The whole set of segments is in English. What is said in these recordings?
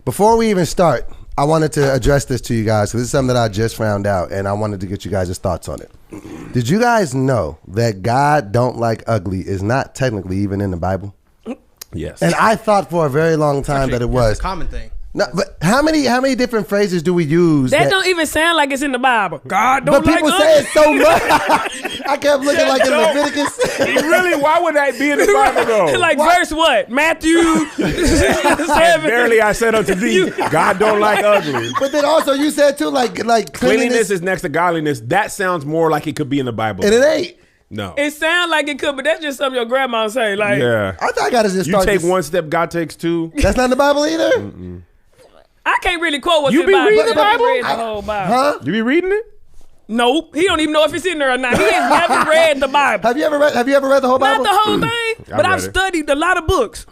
Before we even start, I wanted to address this to you guys because this is something that I just found out, and I wanted to get you guys' thoughts on it. Did you guys know that God don't like ugly is not technically even in the Bible? Yes. And I thought for a very long time that it was. It's a common thing. No, but how many different phrases do we use? That don't even sound like it's in the Bible. God don't but like people ugly. say it so much. I kept looking like in Leviticus. Really? Why would that be in the Bible though? Like verse what? Matthew 7. Verily I said unto thee, God don't like ugly. But then also you said too, like Cleanliness is next to godliness. That sounds more like it could be in the Bible. And it ain't. No. It sounds like it could, but that's just something your grandma say. Like, yeah. I thought I gotta just You start take this. one step, God takes two. That's not in the Bible either? I can't really quote what's You in be the Bible. reading the but I Bible? read the whole Bible. Huh? You be reading it? Nope. He don't even know if it's in there or not. He has never read the Bible. Have you ever read the whole Bible? Not the whole thing, but I've studied a lot of books.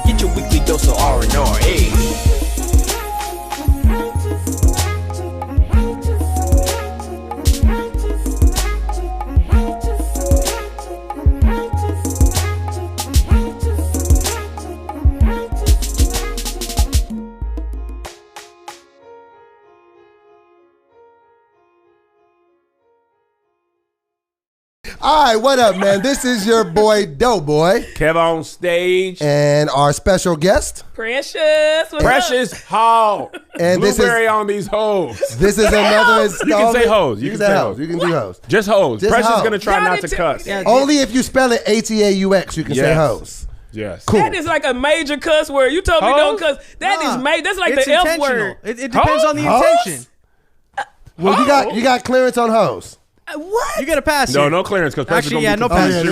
Get your weekly dose of R&R, hey. All right, what up, man? This is your boy Doughboy. Kev on stage. And our special guest. Precious. Precious Hall. And Blueberry on these hoes. This is another installment. You can say hoes. You can say hoes. You can do hoes. Just hoes. Just Precious hoes. going to try not to cuss. Only if you spell it ATAUX, you can say hoes. Yes. Cool. That is like a major cuss word. You told me don't cuss. That is major. That's like it's the F intentional. word. It depends on the Hoes? intention. Well, you got clearance on hoes. What? You get a pass. No, here. no clearance because Actually, yeah, no pass.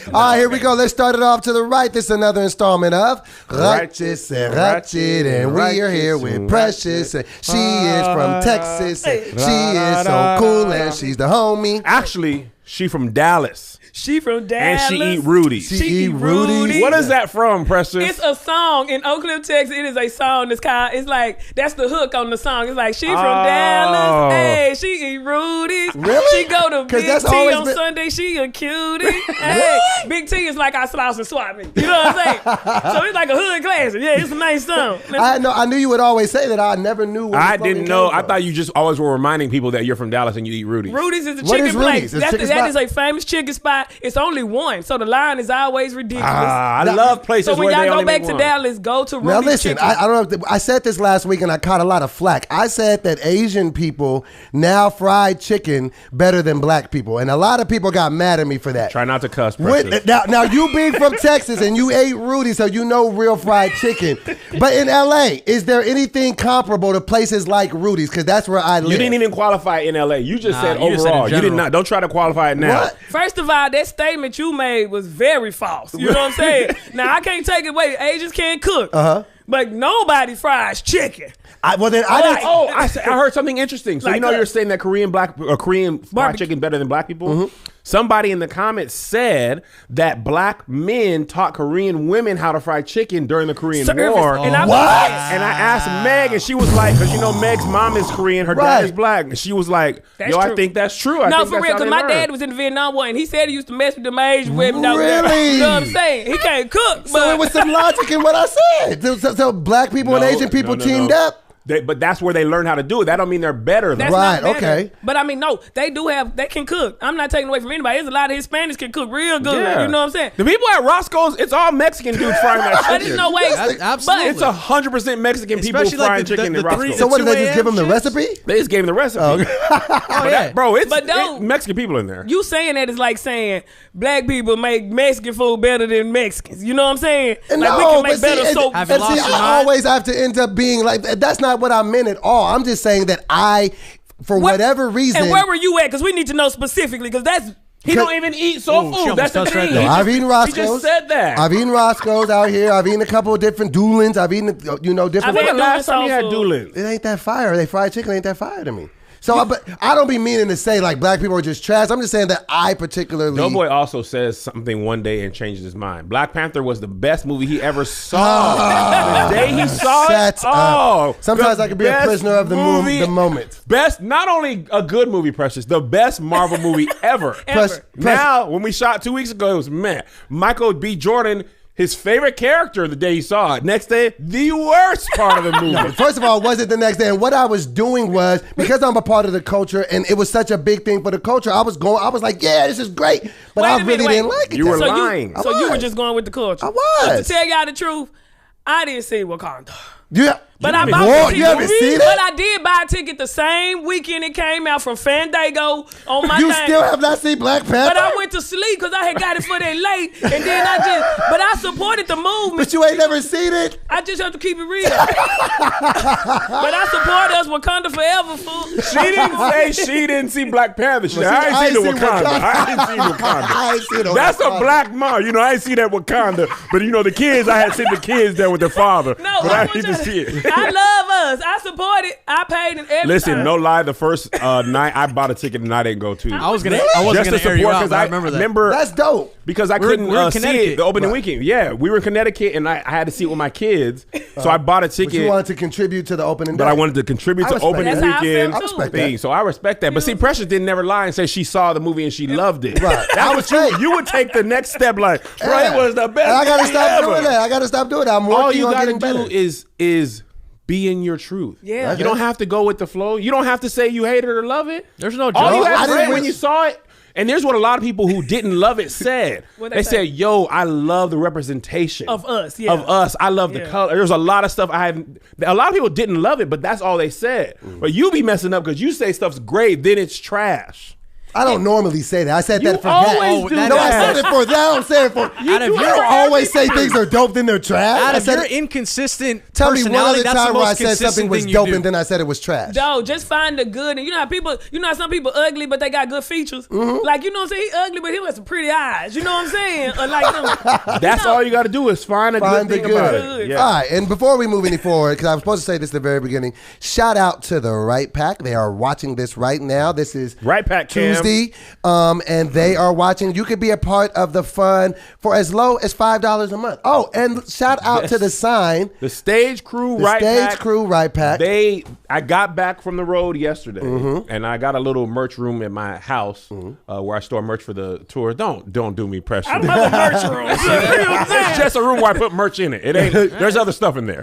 All right, here we go. Let's start it off to the right. This is another installment of Righteous and Ratchet, and we are here with Precious. And she is from Texas, and she is so cool, and she's the homie. Actually, she from Dallas. She from Dallas. And she eat Rudy's. She eat Rudy's. What is that from, Precious? It's a song in Oak Cliff, Texas. It is a song that's called, it's like, that's the hook on the song. It's like, she from Dallas. Hey, she eat Rudy's. Really? She go to 'Cause Big that's T always on been- Sunday. She a cutie. Hey, Big T is like our slouch and swap me. You know what I'm saying? So it's like a hood classic. Yeah, it's a nice song. I knew you would always say that. I never knew where I the didn't slogan know. came I from. thought you just always were reminding people that you're from Dallas and you eat Rudy's. Rudy's is a What chicken is place. Rudy's? It's a chicken That spot? is a famous chicken spot. It's only one, so the line is always ridiculous. I love places So when where they y'all only go back make to one. Dallas, go to Rudy's Now listen, Chicken. I don't know. I said this last week and I caught a lot of flack. I said that Asian people now fry chicken better than black people, and a lot of people got mad at me for that. Try not to cuss, Precious. Now you being from Texas and you ate Rudy, so you know real fried chicken. But in LA, is there anything comparable to places like Rudy's? Because that's where I live. You didn't even qualify in LA. You just said you just said in overall. You did general. not. Don't try to qualify it now. What? First of all, that statement you made was very false. You know what I'm saying? Now, I can't take it away. Asians can't cook. But nobody fries chicken. I didn't. I heard something interesting. So Like you know what? you're saying that Korean fried Barbecue. chicken better than black people? Somebody in the comments said that black men taught Korean women how to fry chicken during the Korean War. And I What? And I asked Meg, and she was like, because you know Meg's mom is Korean, her dad is black, and she was like, That's yo, I true. think that's true. No, think for that's real, how because they my learn. dad was in the Vietnam War, and he said he used to mess with them Asian women down there. Really? You know what I'm saying? He can't cook, So but it was some logic in what I said. So black people and Asian people teamed up. But that's where they learn how to do it. That don't mean they're better. Though. that's Right, not better. okay. But I mean, no, they can cook. I'm not taking away from anybody. There's a lot of Hispanics can cook real good. Yeah. You know what I'm saying? The people at Roscoe's, it's all Mexican dudes frying that chicken. There's no way. Absolutely. It's 100% Mexican people Especially like frying the- chicken the in Roscoe's. three- So what did they 2 just give them the a.m. recipe? They just gave him the recipe. Oh, yeah. Bro, it's But don't- Mexican people in there. You saying that is like saying black people make Mexican food better than Mexicans. You know what I'm saying? And like we no, can make but better see, soap. Have you lost your I mind? always have to end up being like, that's not what I meant at all. I'm just saying that for whatever reason. And where were you at? Because we need to know specifically. Because that's He don't even eat soul Ooh, she food. That's the almost touched thing. right there. I've eaten Roscoe's. He just said that. I've eaten Roscoe's out here. I've eaten a couple of different Doolins. I've eaten, different. I've When had the last time you had soul food. Doolin? It ain't that fire. They fried chicken ain't that fire to me. So, but I don't be meaning to say like black people are just trash. I'm just saying that I particularly. Doughboy also says something one day and changes his mind. Black Panther was the best movie he ever saw. The day he saw it, sometimes I can be a prisoner of the moment. Best, not only a good movie, Precious, the best Marvel movie ever. Now, when we shot 2 weeks ago, it was Michael B. Jordan. His favorite character the day he saw it. Next day, the worst part of the movie. No, first of all, it wasn't the next day. And what I was doing was, because I'm a part of the culture and it was such a big thing for the culture, I was like, yeah, this is great. But I really didn't like it. You were lying. So you were just going with the culture. I was. To tell y'all the truth, I didn't see Wakanda. Yeah. But I bought you haven't seen it? But I did buy a ticket the same weekend it came out from Fandango on my You thing. still have not seen Black Panther? But I went to sleep because I had got it for that late. And then but I supported the movement. But you ain't never seen it? I just have to keep it real. But I support us Wakanda forever, fool. She didn't say she didn't see Black Panther. She said, I ain't seen Wakanda. I ain't seen Wakanda. I ain't seen That's a black mom. I ain't see that Wakanda. But the kids, I had seen the kids there with their father. No, but I didn't see it. I love us. I support it. I paid in every Listen, time. no lie. The first night I bought a ticket and I didn't go too. I wasn't gonna air you out, but I remember that. That's dope. Because I We're couldn't in see Connecticut. it the opening weekend. Yeah, we were in Connecticut and I had to see it with my kids. So I bought a But ticket. you wanted to contribute to the opening day. But I wanted to contribute to opening That's how I weekend felt, too. I respect thing. that. So I respect that. But see, Precious didn't never lie and say she saw the movie and she loved it. Right. That was you would take the next step like, bro, it was the best. And I gotta thing stop ever. doing that. I gotta stop doing that. I'm working All you on gotta getting better. do is be in your truth. Yeah. You don't have to go with the flow. You don't have to say you hate it or love it. There's no All you joke. have to I say didn't when you saw it, and there's what a lot of people who didn't love it said. What'd They they said, say? yo, I love the representation. Of us, yeah. Of us. I love the Yeah. color. There's a lot of stuff a lot of people didn't love it, but that's all they said. But you be messing up because you say stuff's great, then it's trash. I don't normally say that. I said You that for always that. do No, I that. said it for that. I don't say it for. Out of I your don't always say things are dope, then they're trash. Out I of said your it- inconsistent Tell me one personality, other that's the time where I most said something consistent was thing you dope do. and then I said it was trash. No, just find the good. And you know how some people ugly, but they got good features. Like, you know what I'm saying? He ugly, but he has some pretty eyes. You know what I'm saying? Or like, That's all you got to do is find a Find good the thing about good. it. Yeah. All right, and before we move any forward, because I was supposed to say this at the very beginning, shout out to the Right Pack. They are watching this right now. This is Right Pack, Cam. Tuesday, and they are watching. You could be a part of the fun for as low as $5 a month. Oh, and shout out to the sign. The stage crew, The Right stage Pack. crew, Right Pack. I got back from the road yesterday, and I got a little merch room at my house where I store merch for the tour. Don't do me pressure. I love a merch room. It's just a room where I put merch in it. It ain't. There's other stuff in there.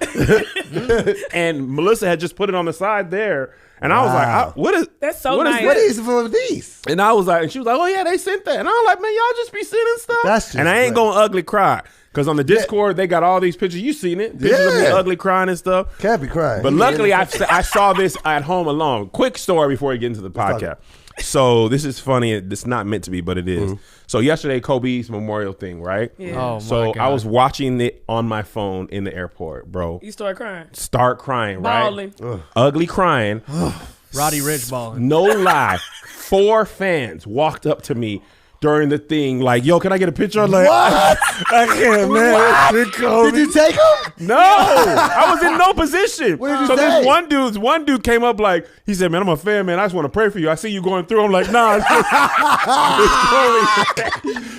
And Melissa had just put it on the side there, and I was like, "What is? That's so what is nice. What this?" is for these? And I was like, and she was like, "Oh yeah, they sent that." And I was like, "Man, y'all just be sending stuff." That's just and I ain't great. gonna ugly cry because on the Discord they got all these pictures. You seen it? Pictures of me Yeah. ugly crying and stuff. Can't be crying. But luckily, I saw this at home alone. Quick story before we get into the podcast. So this is funny. It's not meant to be, but it is. So yesterday, Kobe's memorial thing, right? Yeah. Oh, So my God. I was watching it on my phone in the airport, bro. You start crying. Start crying, right? Bawling. Ugly crying. Roddy Rich balling. No lie. 4 fans walked up to me during the thing, like, yo, can I get a picture? I'm like, What? I can't, man. Did you take them? No, I was in no position. What did you So say? this one dude came up like, he said, man, I'm a fan, man. I just want to pray for you. I see you going through. I'm like, nah, it's just,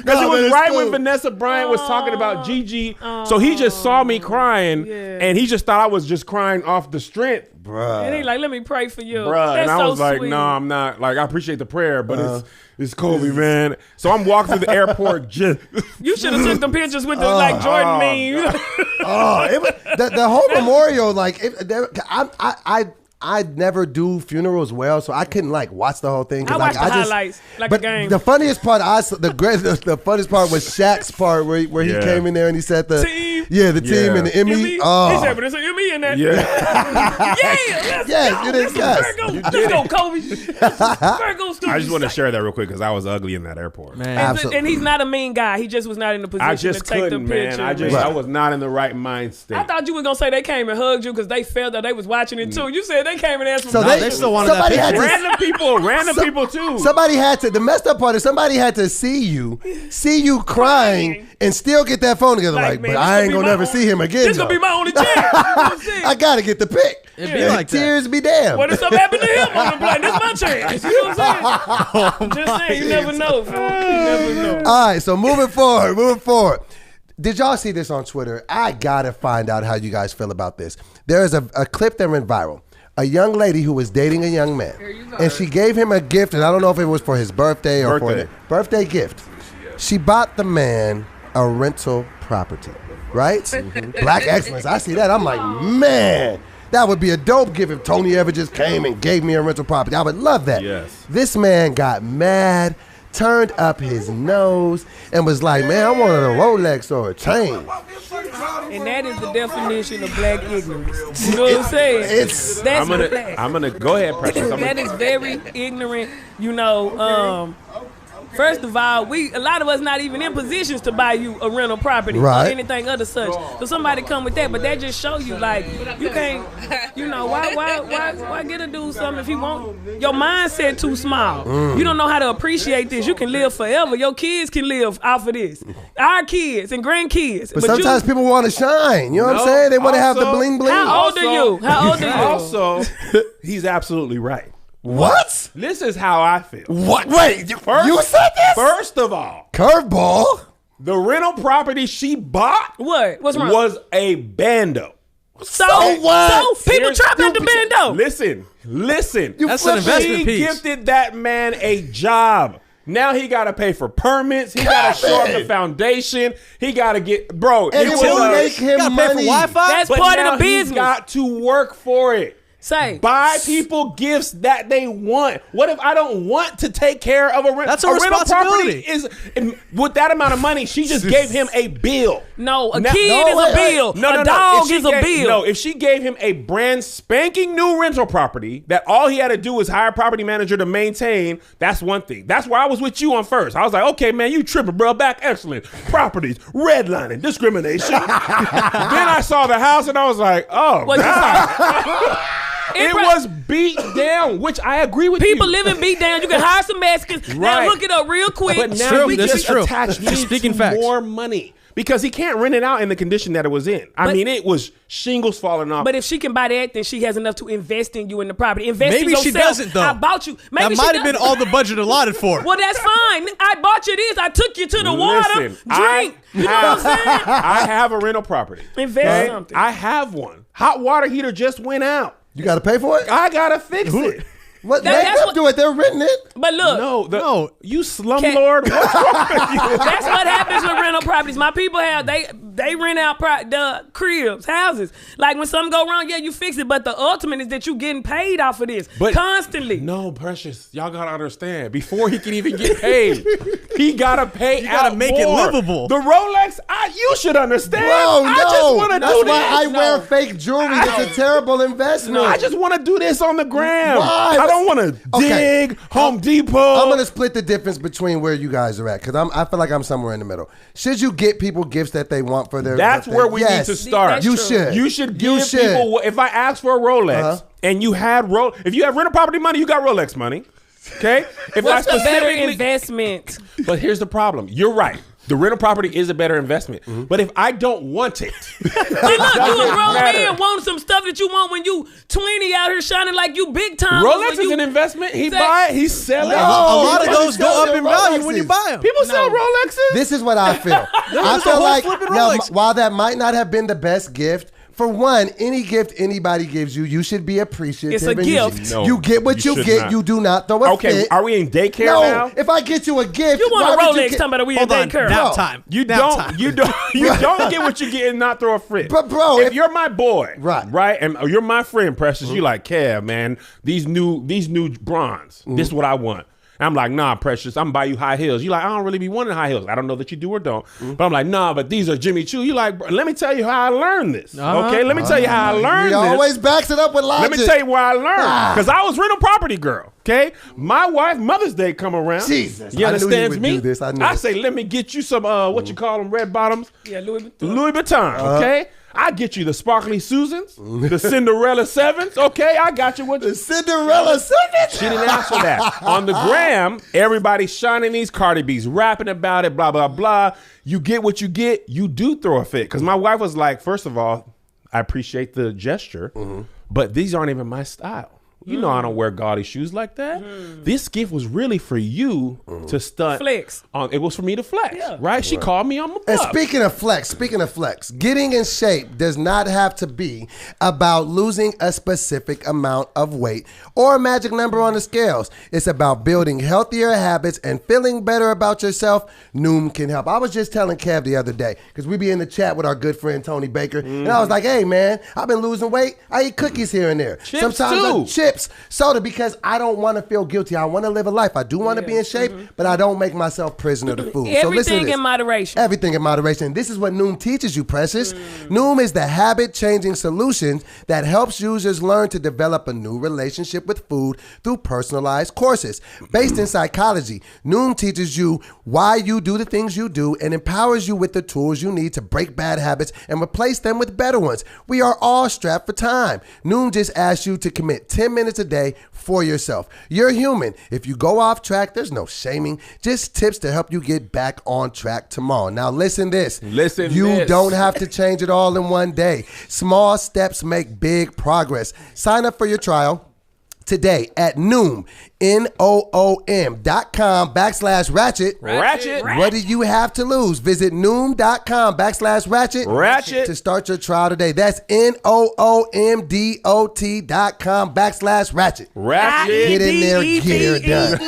because it was right when Vanessa Bryant was talking about Gigi. So he just saw me crying, Yeah. and he just thought I was just crying off the strength. And he like, let me pray for you. Bruh, That's and I so was like, sweet. no, I'm not. Like, I appreciate the prayer, but it's Kobe, man. So I'm walking through the airport just. You should have took them pictures with the like Jordan meme. Oh, it was, the whole memorial, like, I never do funerals well, so I couldn't like watch the whole thing. 'cause, I like, watch the highlights like but a game. the funniest part, the funniest part was Shaq's part where he Yeah. came in there and he said the Team. team and the Emmy. He Oh, said, but it's an Emmy in that. Yeah. Let's Yes, go. it is, yes. Let's go, Kobe. Virgo student. I just want to share that real quick because I was ugly in that airport. Man. Absolutely. And he's not a mean guy. He just was not in the position I just to take couldn't, the picture. man. I was not in the right mind state. I thought you were gonna say they came and hugged you because they felt that they was watching it too. You said they came and asked for So money. they still wanted that somebody had picture. to random people too. Somebody had to. The messed up part is somebody had to see you crying, and still get that phone together. Like, man, but this I ain't be gonna my never only- see him again. This gonna though. be my only chance. You know what I'm saying? I gotta get the pic. It'd be like tears be damned. What if something happened to him on the plane? This is my chance. You know what I'm saying? I'm just saying, you never know, fool. You never know. All right, so moving forward. Did y'all see this on Twitter? I gotta find out how you guys feel about this. There is a clip that went viral. A young lady who was dating a young man, and she gave him a gift, and I don't know if it was for his birthday or for the birthday gift. She bought the man a rental property, right? Black excellence. I see that. I'm like, man. That would be a dope gift if Tony ever just came and gave me a rental property. I would love that. Yes. This man got mad, turned up his nose, and was like, man, I wanted a Rolex or a chain. And that is the definition of black ignorance. You know what I'm saying? I'm gonna go ahead, Precious. That is very ignorant, you know. First of all, a lot of us not even in positions to buy you a rental property or anything other such. So somebody come with that, but that just show you like you can't, you know, why get a dude something if he won't? Your mindset too small. You don't know how to appreciate this. You can live forever. Your kids can live off of this. Our kids and grandkids. But sometimes people want to shine. You know what I'm saying? They want to have the bling bling. How old are you? Also, he's absolutely right. What? This is how I feel. What? Wait, you said this? First of all, curveball. The rental property she bought What's wrong? Was a bando. So what? So people trapped at the bando. Listen. That's an investment piece. She gifted that man a job. Now he got to pay for permits. He got to show up the foundation. He got to get, bro. And it will make him money. Wi-Fi? That's part of the business. He got to work for it. Buy people gifts that they want. What if I don't want to take care of a rental? That's a responsibility. Rental property with that amount of money, she just gave him a bill. No, a kid is a bill. A dog is a bill. No, if she gave him a brand spanking new rental property that all he had to do was hire a property manager to maintain, that's one thing. That's where I was with you on first. I was like, okay, man, you tripping, bro. Back excellent. Properties, redlining, discrimination. Then I saw the house and I was like, oh, God. It was beat down, which I agree with People living beat down. You can hire some Mexicans. Now look it up real quick. But now we this just is true. attach me Speaking to facts. more money. Because he can't rent it out in the condition that it was in. I mean, it was shingles falling off. But if she can buy that, then she has enough to invest in you in the property. Invest in Maybe yourself. she doesn't, though. I bought you. Maybe that might have been all the budget allotted for. Well, that's fine. I bought you this. I took you to the water. Drink. You know what I'm saying? I have a rental property. Invest something. I have one. Hot water heater just went out. You got to pay for it? I got to fix it. What? That's what, do it. They're renting it. But look. No. You slumlord. What's wrong with you? That's what happens with rental properties. My people they rent out the cribs, houses. Like when something go wrong, you fix it. But the ultimate is that you getting paid off of this constantly. No, Precious. Y'all got to understand. Before he can even get paid, he got to pay You got to make it livable. The Rolex, you should understand. Bro, I just want to do this. That's why I wear fake jewelry. It's a terrible investment. No, I just want to do this on the gram. Why? I don't want to dig Home Depot. I'm going to split the difference between where you guys are at because I feel like I'm somewhere in the middle. Should you get people gifts that they want for their That's birthday? where we need to start. You should. You should give people, if I ask for a Rolex and you had if you have rental property money, you got Rolex money. Okay? What's the better investment? But here's the problem. You're right. The rental property is a better investment. But if I don't want it. Look, you a grown man want some stuff that you want when you 20 out here shining like you big time. Rolex is an investment. He buy it, he sell it. A lot of those go up in value when you buy them. People sell Rolexes. This is what I feel. I feel like now, while that might not have been the best gift, for one, any gift anybody gives you, you should be appreciative. It's a gift. You get what you get. Not. You do not throw a fit. Okay, are we in daycare now? If I get you a gift, you want a Rolex? Talking about we in daycare. Nap time. You don't get what you get and not throw a fit. But bro, if you're my boy, right, and you're my friend, Precious, you like, Kev, man, these new bronze. This is what I want. I'm like, nah, Precious, I'm buy you high heels. You like, I don't really be wanting high heels. I don't know that you do or don't. But I'm like, nah, but these are Jimmy Choo. You like, let me tell you how I learned this. Okay, let me tell you how I learned this. He always backs it up with logic. Let me tell you where I learned. Because I was rental property girl. Okay, my wife, Mother's Day come around. Jesus, you understand me? Do this. I say, let me get you some what you call them, red bottoms. Yeah, Louis Vuitton. Okay. I get you the Sparkly Susans, the Cinderella Sevens. Okay, I got you. What the Cinderella Sevens? She didn't ask for that. On the gram, everybody's shining these Cardi B's, rapping about it, blah, blah, blah. You get what you get. You do throw a fit. Because my wife was like, first of all, I appreciate the gesture, but these aren't even my style. You know I don't wear gaudy shoes like that. This gift was really for you to stunt. Flex. It was for me to flex, right? She called me on my And butt. speaking of flex, getting in shape does not have to be about losing a specific amount of weight or a magic number on the scales. It's about building healthier habits and feeling better about yourself. Noom can help. I was just telling Kev the other day, because we be in the chat with our good friend Tony Baker, and I was like, hey man, I've been losing weight. I eat cookies here and there. Chips Sometimes too. soda, because I don't want to feel guilty. I want to live a life. I do want to be in shape, but I don't make myself prisoner to food. So listen to Everything this. in moderation. Everything in moderation. This is what Noom teaches you, Precious. Noom is the habit-changing solution that helps users learn to develop a new relationship with food through personalized courses. Based in psychology, Noom teaches you why you do the things you do and empowers you with the tools you need to break bad habits and replace them with better ones. We are all strapped for time. Noom just asks you to commit 10 minutes a day for yourself. You're human. If you go off track, there's no shaming, just tips to help you get back on track tomorrow. Now listen this. You don't have to change it all in one day. Small steps make big progress. Sign up for your trial today at Noom, Noom.com/ratchet. Ratchet. What do you have to lose? Visit Noom.com/ratchet to start your trial today. That's NOOMDOT.com/ratchet. Ratchet. Get in there, get it done.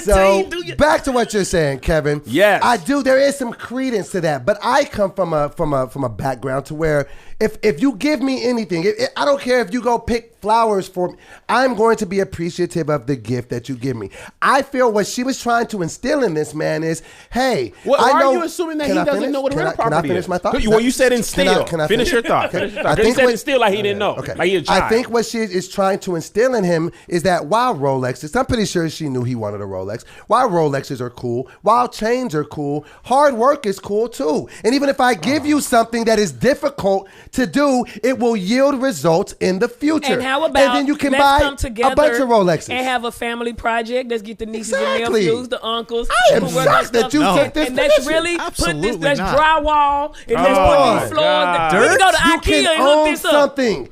So back to what you're saying, Kevin. Yes. I do. There is some credence to that, but I come from a background to where if you give me anything, I don't care if you go pick flowers for me, I'm going to be appreciative of the gift that you give me. I feel what she was trying to instill in this man is, hey, Well, I why know, are you assuming that he can I doesn't finish? know what a rental property is? Can I finish my thought? Well, you said instill. Can I finish your thought. Okay. Finish your thought. You said instill like he didn't know. Okay. Like he a child. I think what she is trying to instill in him is that while Rolexes, I'm pretty sure she knew he wanted a Rolex, while Rolexes are cool, while chains are cool, hard work is cool too. And even if I give you something that is difficult to do, it will yield results in the future. And how about and then you can let's buy come together a bunch of Rolexes and have a family project. Let's get the nieces Exactly. and nephews, the uncles. I am who work on shocked that stuff. you No. took this And let's position. really put Absolutely this. Let's not. drywall and let's Oh put my these floors. God. We can go to You IKEA can and hook own this up. something.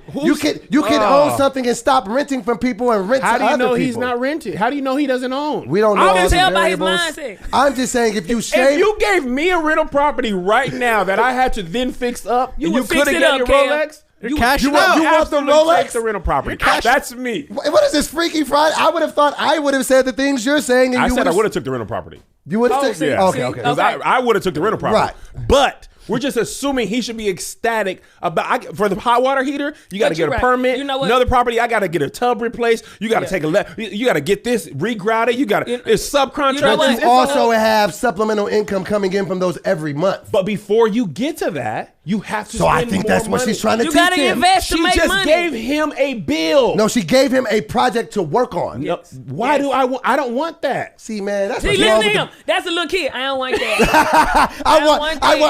You can own something and stop renting from people and rent How to do you other know people. he's not rented? How do you know he doesn't own? We don't know I all can the tell by his variables. mindset. I'm just saying if you If shave, you gave me a rental property right now that I had to then fix up, You and you would fix could have it get up, your Cam. Rolex, You're cashing want- out. you want the absolutely Rolex? take the rental property. That's me. what is this Freaky Friday? I would have thought I would have said the things you're saying, and I you said I would would have took the rental property. You would have Oh, said, see, okay, see. okay. Because Okay. I would have took the rental property. Right. But we're just assuming he should be ecstatic about for the hot water heater. You got to But get you're a right. permit. You know what? Another property, I got to get a tub replaced. You got to take you got to get this regrouted. You got to it's subcontractors. You know what? But It's you a also whole- have supplemental income coming in from those every month. But before you get to that, you have to. So I spend think more that's what money. she's trying to You teach gotta him. invest She to make just money. gave him a bill. No, she gave him a project to work on. No, why do I want? I don't want that. See, man, that's See, what's wrong listen with to the- him. That's a little kid. I don't want that.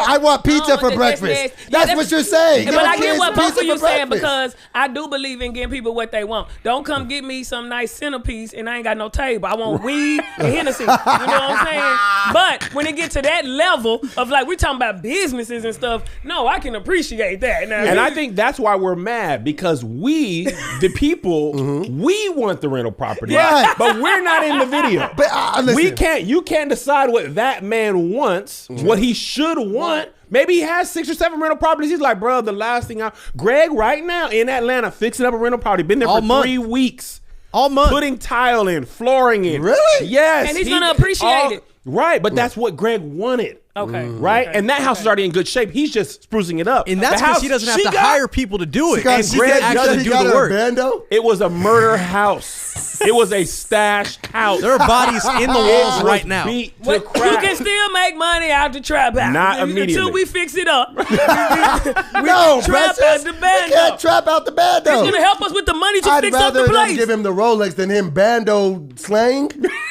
I want pizza for that. breakfast. Yeah, That's what you're saying. But Give I kids get what both pizza of you for saying breakfast. because I do believe in giving people what they want. Don't come get me some nice centerpiece and I ain't got no table. I want weed and Hennessy. You know what I'm saying? But when it get to that level of like we're talking about businesses and stuff, no, I can appreciate that. Now, And I think that's why we're mad because we, the people, we want the rental property, Right. but we're not in the video. But listen. We can't. You can't decide what that man wants, what he should want. Maybe he has 6 or 7 rental properties. He's like, bro, the last thing Greg right now in Atlanta fixing up a rental property. Been there All for month. 3 weeks. All month. Putting tile in, flooring in. Really? Yes. And he's gonna appreciate it. Right, but that's what Greg wanted. Okay. Right? Okay. And that house is already in good shape. He's just sprucing it up. And that's The because house he doesn't have she to got- hire people to do it. Because And she Greg said actually he do got the her a work. bando. It was a murder house. It was a stash house. There are bodies in the walls It right was now. beat to What, you crap. can still make money out the trap house. Not immediately. Until we fix it up. No, trap Precious. out the bando. We can't trap out the bando. It's gonna help us with the money to I'd fix up rather the them place. give him the Rolex than him bando slang.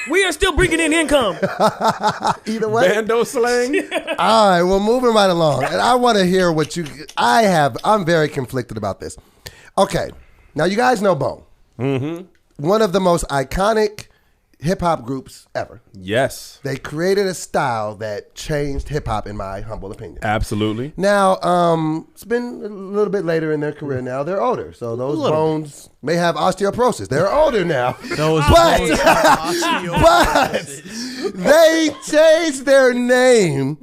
We are still bringing in income. Either way. Bando slang. All right, well, moving right along. And I want to hear what I'm very conflicted about this. Okay, now you guys know Bone. Mm-hmm. One of the most iconic hip hop groups ever. Yes. They created a style that changed hip hop, in my humble opinion. Absolutely. Now, it's been a little bit later in their career now. They're older, so those bones may have osteoporosis. They're older now. But they changed their name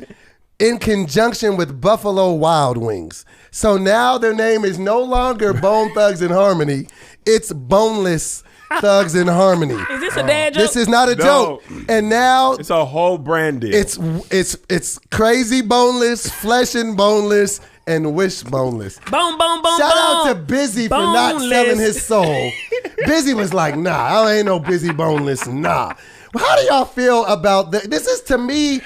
in conjunction with Buffalo Wild Wings. So now their name is no longer Bone Thugs and Harmony. It's Boneless Thugs in Harmony. Is this a dad joke? This is not a joke. And now it's a whole brand deal. It's crazy boneless, flesh and boneless, and wish boneless. Bone. Shout out to Busy for not selling his soul. Busy was like, nah, I ain't no Busy boneless, nah. How do y'all feel about that? This is, to me,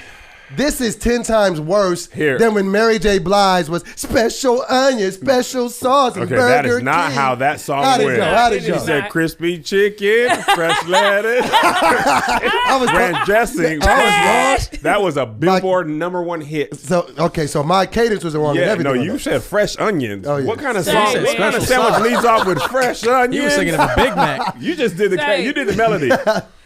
this is 10 times worse than when Mary J. Blige was special onion, special sauce, and Burger that is not King. how that song went. How'd it go? He said crispy chicken, fresh lettuce, ranch dressing. That was a Billboard #1 hit. So my cadence was wrong. Yeah, no, you said fresh onions. Oh, yeah. What kind of song? What kind of sandwich leads off with fresh onions? You were thinking of a Big Mac. You just did the melody.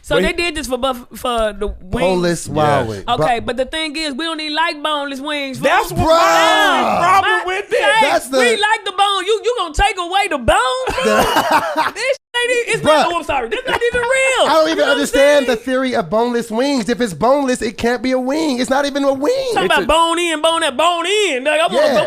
So they did this for the wings. Boneless Wild Wings. Okay, but the thing is, we don't even like boneless wings. That's what my problem with this. We like the bone. You gonna take away the bone? This it's not. Oh, I'm sorry. That's not even real. I don't even understand the theory of boneless wings. If it's boneless, it can't be a wing. It's not even a wing. Talking about bone in. I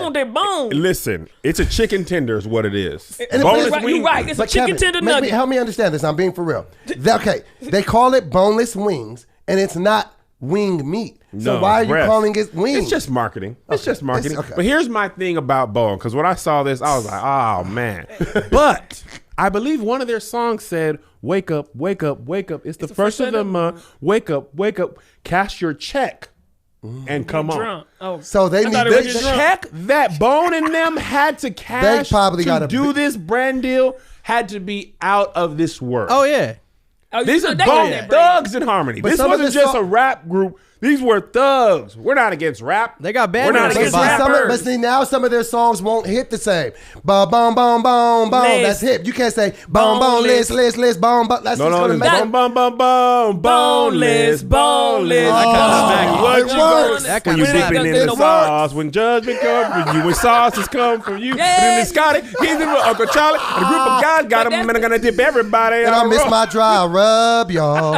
want that bone. Listen, it's a chicken tender is what it is. Boneless wing. You're right. It's a chicken tender nugget. Help me understand this. I'm being for real. Okay, they call it boneless wings, and it's not wing meat. So why are you calling it wings? It's just marketing. It's just marketing. But here's my thing about bone, because when I saw this, I was like, oh, man. But I believe one of their songs said, wake up, wake up, wake up. It's the first of the month. Wake up, cash your check and come on. Oh. So they need the check that Bone and them had to cash to do this brand deal had to be out of this world. Oh, yeah. These are Bone Thugs in Harmony. This wasn't just a rap group. These were thugs. We're not against rap. They got bad. We're not against rappers. But see, now some of their songs won't hit the same. Boom, boom, boom, boom, boom. That's hip. You can't say boom, boneless, list, boom, boom. That's no, it's boom, boom, boom, boom, boneless. When you dipping in the sauce, when judgment comes from you, when sauces come from you, and then the Scotty, he's in with Uncle Charlie, and a group of guys got him, and they're gonna dip everybody. And I miss my dry rub, y'all.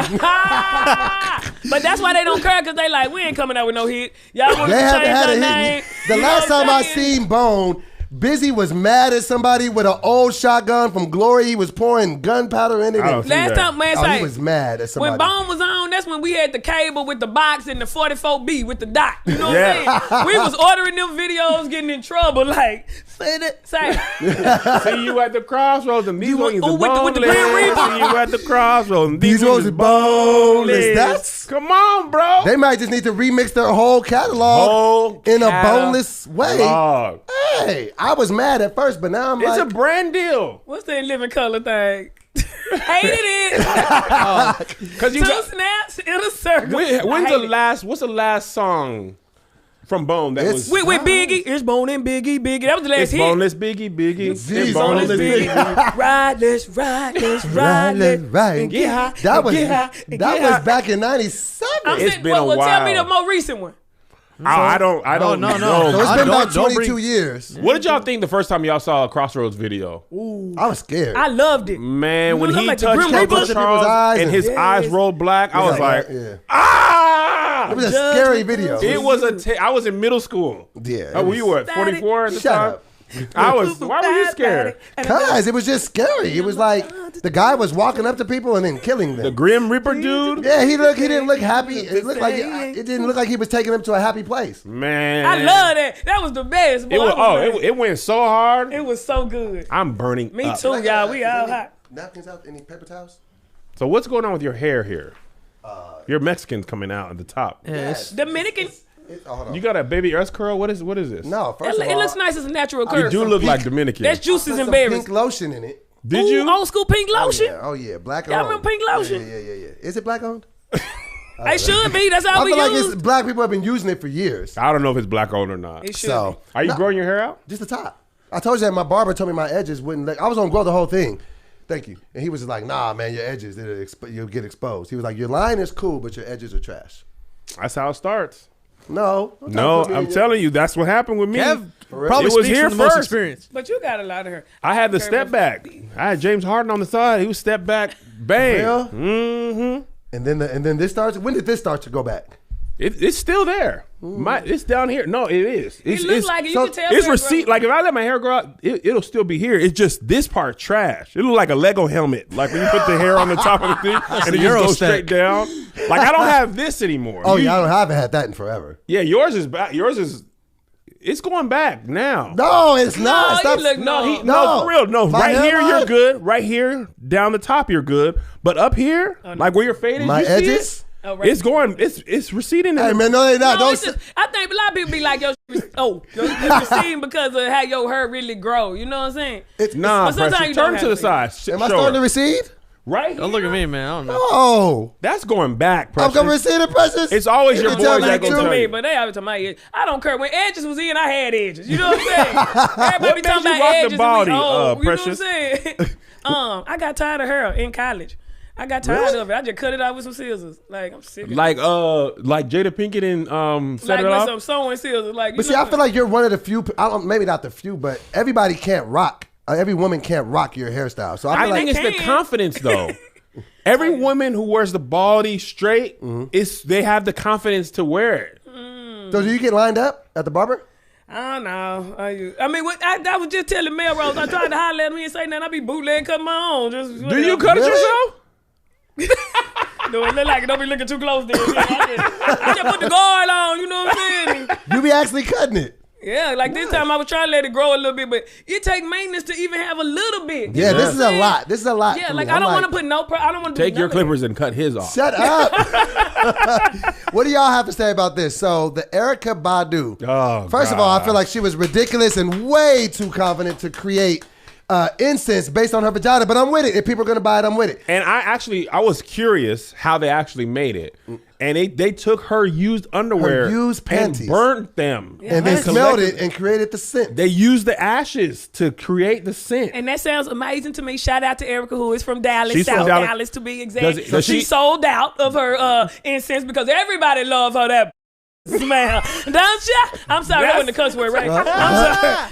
But that's why they don't care, because they like, we ain't coming out with no hit. Y'all want to They haven't change had our a name. hit. The last time I seen Bone, Busy was mad at somebody with an old shotgun from Glory. He was pouring gunpowder in it. Last time, man, he was mad at somebody. When Bone was on, that's when we had the cable with the box and the 44B with the dot. You know what I'm saying? We was ordering them videos, getting in trouble. Like, say. See you at the crossroads, and these ones are boneless. With the Grim Reaper. See you at the crossroads, and these ones are boneless. Come on, bro. They might just need to remix their whole catalog in a boneless way. Hey, I was mad at first, but now I'm it's a brand deal. What's that living color thing? Hated it. Cause you Two snaps in a circle. What's the last song from Bone that was with Biggie? It's Bone and Biggie. That was the last hit. Boneless Biggie. It's boneless Biggie. Ride, let's ride. And get high. That was back in '97. It's been a while. Tell me the more recent one. I don't know. So it's been about 22 years. What did y'all think the first time y'all saw a Crossroads video? Ooh. I was scared. I loved it. Man, when he like touched Charles and his eyes rolled black, I was like, ah! It was a scary video. It was I was in middle school. Yeah. Oh, were you what, 44 at the time? Up. Why were you scared? Because it was just scary. It was like the guy was walking up to people and then killing them. The Grim Reaper dude? Yeah, he didn't look happy. It didn't look like he was taking them to a happy place. Man. I love that. That was the best. It went so hard. It was so good. I'm burning Me up. too, y'all. We all hot. Napkins out? Any paper towels? So what's going on with your hair here? Your Mexican's coming out at the top. Yes. Dominican. You got a baby earth curl? What is this? No, first of all, it looks nice as a natural curl. You do look like Dominican. That's juices and put some berries. pink lotion in it. Did you? Old school pink lotion? Oh yeah, black Y'all owned. remember pink lotion? Yeah. Is it black owned? It should be. That's how I we feel like use. black people have been using it for years. I don't know if it's black owned or not. It should be. Are you growing your hair out? Just the top. I told you that my barber told me my edges wouldn't let. I was gonna grow the whole thing. Thank you. And he was just like, nah, man, your edges, you'll get exposed. He was like, your line is cool, but your edges are trash. That's how it starts. No, I'm telling you, that's what happened with me. Kev It probably was speaks here from the most first. experience. But you got a lot of her. I had the step back. I had James Harden on the side. He was step back, bang. Real? Mm-hmm. And then this starts. When did this start to go back? It's still there. It's down here. No, it is. It looks like it. You can tell. It's where it receipt. grows. Like if I let my hair grow out, it'll still be here. It's just this part trash. It look like a Lego helmet. Like when you put the hair on the top of the thing and it just goes straight down. Like I don't have this anymore. Oh yeah, I haven't had that in forever. Yeah, yours is back. Yours is. It's going back now. No, it's not. you look No, for real. No, My right here hairline? you're good. Right here, down the top you're good. But up here, like where your fade is, My you see edges. it? Oh, right. It's going. It's receding. Hey man, no, they not. No, Don't it's just, I think a lot of people be like, you're receding because of how your hair really grow. You know what I'm saying? Nah, But sometimes pressure. you Turn don't to the have side. Am I starting to recede? Right? Don't look at me, man. I don't know. Oh, That's going back, I'm Precious. gonna recede it, Precious. It's always your You boys tell me that to go do tell me, you. but they always to my edge. I don't care. When edges was in, I had edges. You know what I'm saying? Everybody What be made talking you about rock the edges. body, and we old. You know what I'm Precious? saying? I got tired of hair in college. I got tired of it. I just cut it out with some scissors. Like I'm sick of it. Like Jada Pinkett and set Like it with off. some sewing scissors. Like, But see, I feel like you're one of the few. Maybe not the few, but everybody can't rock. Every woman can't rock your hairstyle. So I I feel think like it's the confidence though. Every woman who wears the baldy straight, they have the confidence to wear it. So do you get lined up at the barber? I don't know. I mean, I was just telling Melrose. I tried to holler at him. He didn't say nothing. I be bootleg cutting my own. Do you cut it Really? yourself? No, it look like it. Don't be looking too close there. I just put the guard on. You know what I'm saying? You be actually cutting it. Yeah, like this time I was trying to let it grow a little bit, but it take maintenance to even have a little bit. Yeah, You know this what is I'm a saying? lot. This is a lot. Yeah, for like me. I I'm don't want to put I don't want to Take your clippers and cut his off. Shut up. What do y'all have to say about this? So the Erykah Badu. Oh, First of all, I feel like she was ridiculous and way too confident to create incense based on her vagina. But I'm with it. If people are gonna buy it, I'm with it. And I was curious how they actually made it. And they took her used underwear Her used panties. and burnt them. And then smelled it and created the scent. They used the ashes to create the scent. And that sounds amazing to me. Shout out to Erykah, who is from Dallas, She's from South Dallas. Dallas to be exact. Does she she- sold out of her incense because everybody loves her that smell. Don't you? I'm sorry, that wasn't the cuss word, right?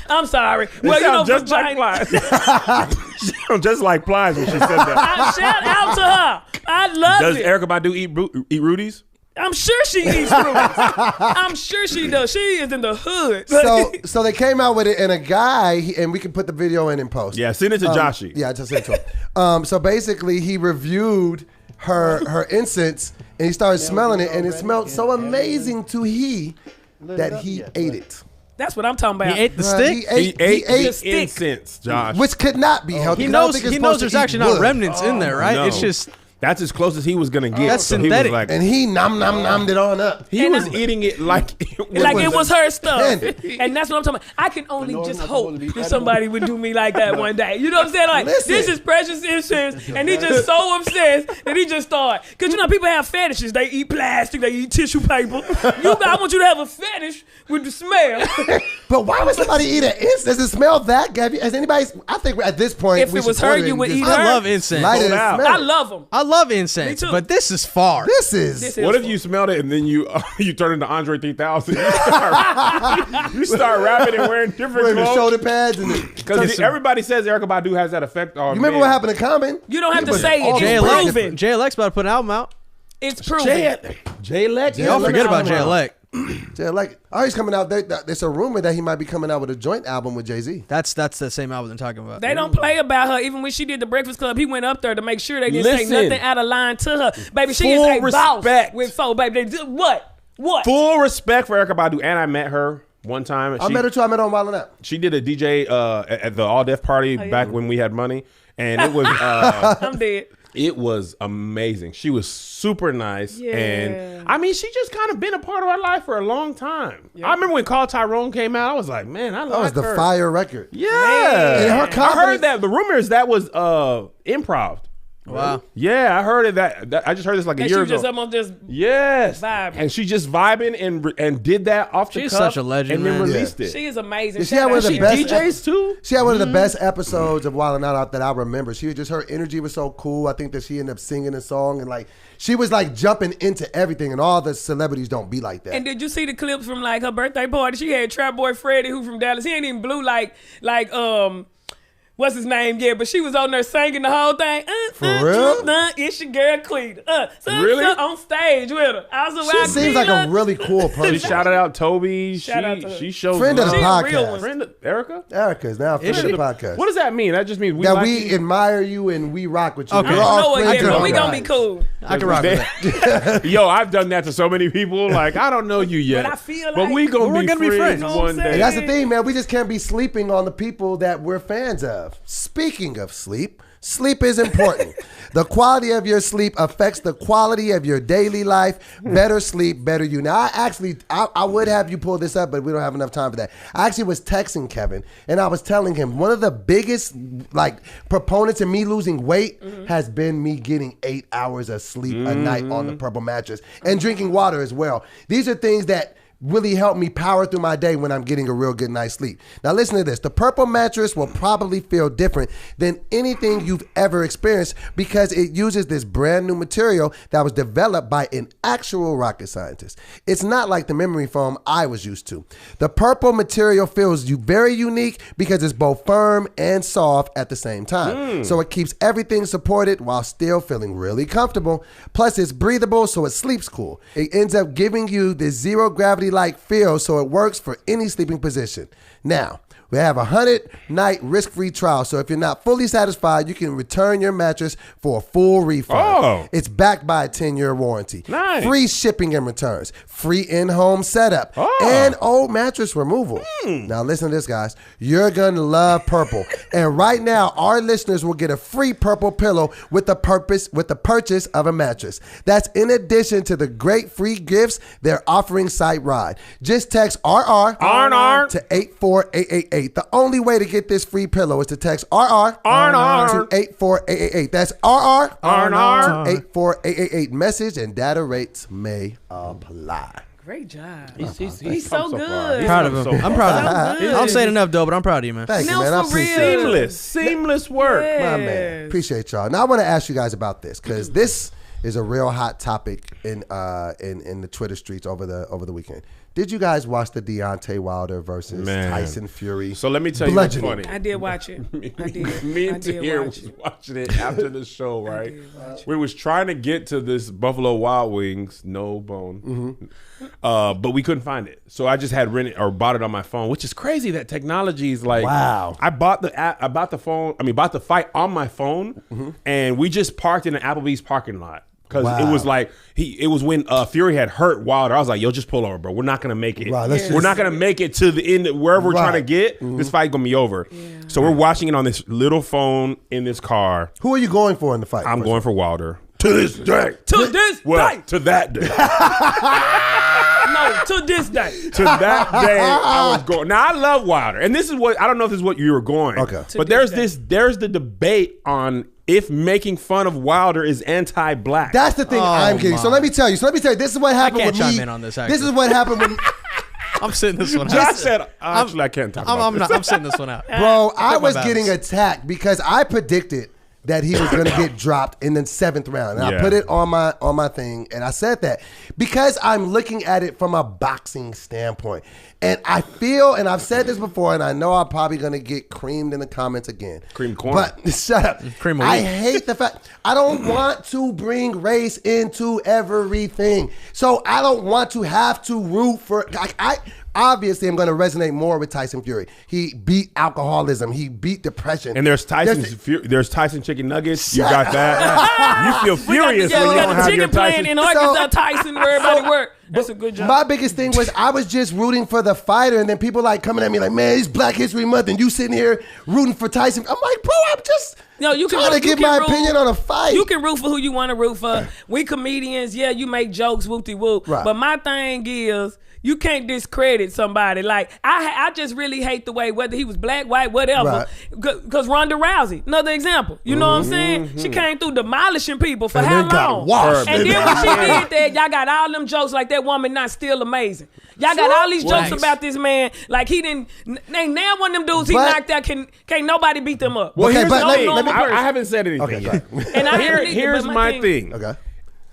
I'm sorry. Well, you know, just like vagina- Plies. She sound just like Plies when she said that. Shout out to her. I love Does it. Erykah Badu eat Rudy's? I'm sure she eats fruits. I'm sure she does. She is in the hood. So they came out with it, and a guy, and we can put the video in post. Yeah, send it to Joshy. Yeah, I just sent it to him. So basically, he reviewed her incense, and he started smelling it, and it smelled so amazing to that he ate it. That's what I'm talking about. He ate the stick. He ate the the stick. incense, Josh. Which could not be healthy. He 'cause I don't knows. think it's He supposed knows to there's eat actually not wood. remnants in there, right? No. It's just That's as close as he was gonna get. That's So he synthetic. was like, And he nommed it on up. he was eating it like Like it was her stuff. Candy. And that's what I'm talking about. I can only just hope that somebody would do me like that one day. You know what I'm saying? Like, Listen. this is precious incense, and he just so obsessed that he just started. Because, you know, people have fetishes. They eat plastic, they eat tissue paper. I want you to have a fetish with the smell. But why would somebody eat an incense? Does it smell that good? Has anybody? I think at this point, If we it was should her, order it you and would just eat I her. love incense. Light it and out. smell I it. love them. I love incense, Me too. but this is far. This is. This is- What if you smelled it and then you turn into Andre 3000? You start rapping and wearing different Wearing the clothes. shoulder pads and the. Because everybody says Erykah Badu has that effect on You remember men. what happened to Common? You don't have He to was say all it. It's over it. proven. JLX about to put an album out. It's proven. J-Lex. Don't forget about JLX. Yeah, like, oh, he's coming out. There's a rumor that he might be coming out with a joint album with Jay-Z. That's the same album they're talking about. They don't play about her. Even when she did the Breakfast Club, he went up there to make sure they didn't say Listen. nothing out of line to her. Baby, she Full is a boss respect. with four. Baby, they did what? What? Full respect for Erykah Badu, and I met her one time. And I met her too. I met her on Wild 'N Out. She did a DJ at the All Deaf party back when we had money, and it was I'm dead. it was amazing. She was super nice, Yeah. and I mean, she just kind of been a part of our life for a long time. I remember when Call Tyrone came out, I was like, man, I That was like the her. fire record. Yeah, And her I confidence- heard that. The rumor is that was improv. Wow. Yeah, I heard of that. I just heard this like a And year she ago. just up on just Yes, vibing. and she just vibing and did that off the She's cuff such a legend, and then man. released it. she is amazing. She had one of the She best DJs too. She had one of the best episodes of Wild 'N Out that I remember. She was just, her energy was so cool. I think that she ended up singing a song and like she was like jumping into everything, and all the celebrities don't be like that. And did you see the clips from like her birthday party? She had Trap Boy Freddie, who from Dallas. He ain't even blue like what's his name? Yeah, but she was on there singing the whole thing. For real? It's your girl Cleta. Really? On stage with her. I was She seems like a really cool person. She shouted out Toby. Shout out to her. She shows Friend of the love. She a real podcast. one. Friend of Erica. Erica is now a friend of she? the podcast. What does that mean? That just means we That like we you? admire you and we rock with you. Okay. We're I don't all know it friends yet, of but the we gonna be guys. cool. I can rock with that. Yo, I've done that to so many people. Like, I don't know you yet. But I feel But like we gonna we're be gonna be friends friends. You know what one I'm day. saying? And that's the thing, man. We just can't be sleeping on the people that we're fans of. Speaking of sleep, sleep is important. The quality of your sleep affects the quality of your daily life. Better sleep, better you. Now, I would have you pull this up, but we don't have enough time for that. I actually was texting Kevin, and I was telling him one of the biggest like proponents of me losing weight has been me getting 8 hours of sleep a night on the purple mattress and drinking water as well. These are things that really help me power through my day when I'm getting a real good night's sleep. Now listen to this. The purple mattress will probably feel different than anything you've ever experienced because it uses this brand new material that was developed by an actual rocket scientist. It's not like the memory foam I was used to. The purple material feels very unique because it's both firm and soft at the same time. So it keeps everything supported while still feeling really comfortable. Plus it's breathable, so it sleeps cool. It ends up giving you this zero gravity like feel, so it works for any sleeping position. Now, we have a 100-night risk-free trial, so if you're not fully satisfied, you can return your mattress for a full refund. Oh. It's backed by a 10-year warranty. Nice. Free shipping and returns. Free in-home setup. Oh. And old mattress removal. Now listen to this, guys. You're going to love purple. And right now, our listeners will get a free purple pillow with the purchase of a mattress. That's in addition to the great free gifts they're offering site wide. Just text RR to 84888. The only way to get this free pillow is to text RR to 84888. That's RR to 84888. Message and data rates may apply. Great job. He's He's so come good. far. Proud of him. I'm proud of him. good. I don't say it enough, though, but I'm proud of you, man. Thank you, No, man. I for appreciate real. it. Seamless work. My man. Appreciate y'all. Now I want to ask you guys about this because this is a real hot topic in the Twitter streets over the weekend. Did you guys watch the Deontay Wilder versus Tyson Fury? So let me tell you what's bludgeoning? funny. I did watch it. I did. Me I and did Tahir watch was it. watching it after the show, right? did watch We was trying to get to this Buffalo Wild Wings, no bone, but we couldn't find it. So I just had rented or bought it on my phone, which is crazy that technology is like. Wow. I bought the fight on my phone, and we just parked in an Applebee's parking lot. Because it was like it was when Fury had hurt Wilder. I was like, "Yo, just pull over, bro. We're not gonna make it. Right, let's We're not gonna make it to the end wherever we're trying to get. Mm-hmm. This fight gonna be over." Yeah. So we're watching it on this little phone in this car. Who are you going for in the fight? I'm going for Wilder to this day. To this Well, day. to that day. No, to this day. To that day, I was going. Now I love Wilder, and this is what I don't know if this is what you were going. Okay. But there's the debate on if making fun of Wilder is anti-black. That's the thing I'm getting. So let me tell you. This is what happened can't with me. chime in on this, This actually. is what happened with I'm sitting this one out. Josh said, actually, I can't talk about this. I'm sitting this one out. Bro, I Pick my was battles. getting attacked because I predicted that he was going to get dropped in the 7th round. And I Yeah. put it on my thing, and I said that because I'm looking at it from a boxing standpoint. And I feel, and I've said this before, and I know I'm probably going to get creamed in the comments again. Cream corn. But shut up. Cream of I wheat. hate the fact, I don't want to bring race into everything. So I don't want to have to root for, I obviously am going to resonate more with Tyson Fury. He beat alcoholism. He beat depression. And there's Tyson chicken nuggets. You got that. You feel furious Yeah, when we you got don't the have your chicken playing Tyson. in Arkansas, Tyson, where everybody work. That's a good job. My biggest thing was I was just rooting for the fighter, and then people like coming at me like, man, it's Black History Month, and you sitting here rooting for Tyson. I'm like, bro, I'm just You can trying to give my opinion on a fight. You can root for who you want to root for. We comedians, yeah, you make jokes, whoop-de-whoop. Right. But my thing is, you can't discredit somebody. Like I just really hate the way whether he was black, white, whatever. Because Ronda Rousey, another example. You know what I'm saying? She came through demolishing people for how long? And then when she did that, y'all got all them jokes like that woman not still amazing. Y'all got all these jokes about this man. Like he didn't. Ain't now one of them dudes he knocked out. Can't nobody beat them up. Well, okay, but I haven't said anything. Okay, and here's my thing. Okay.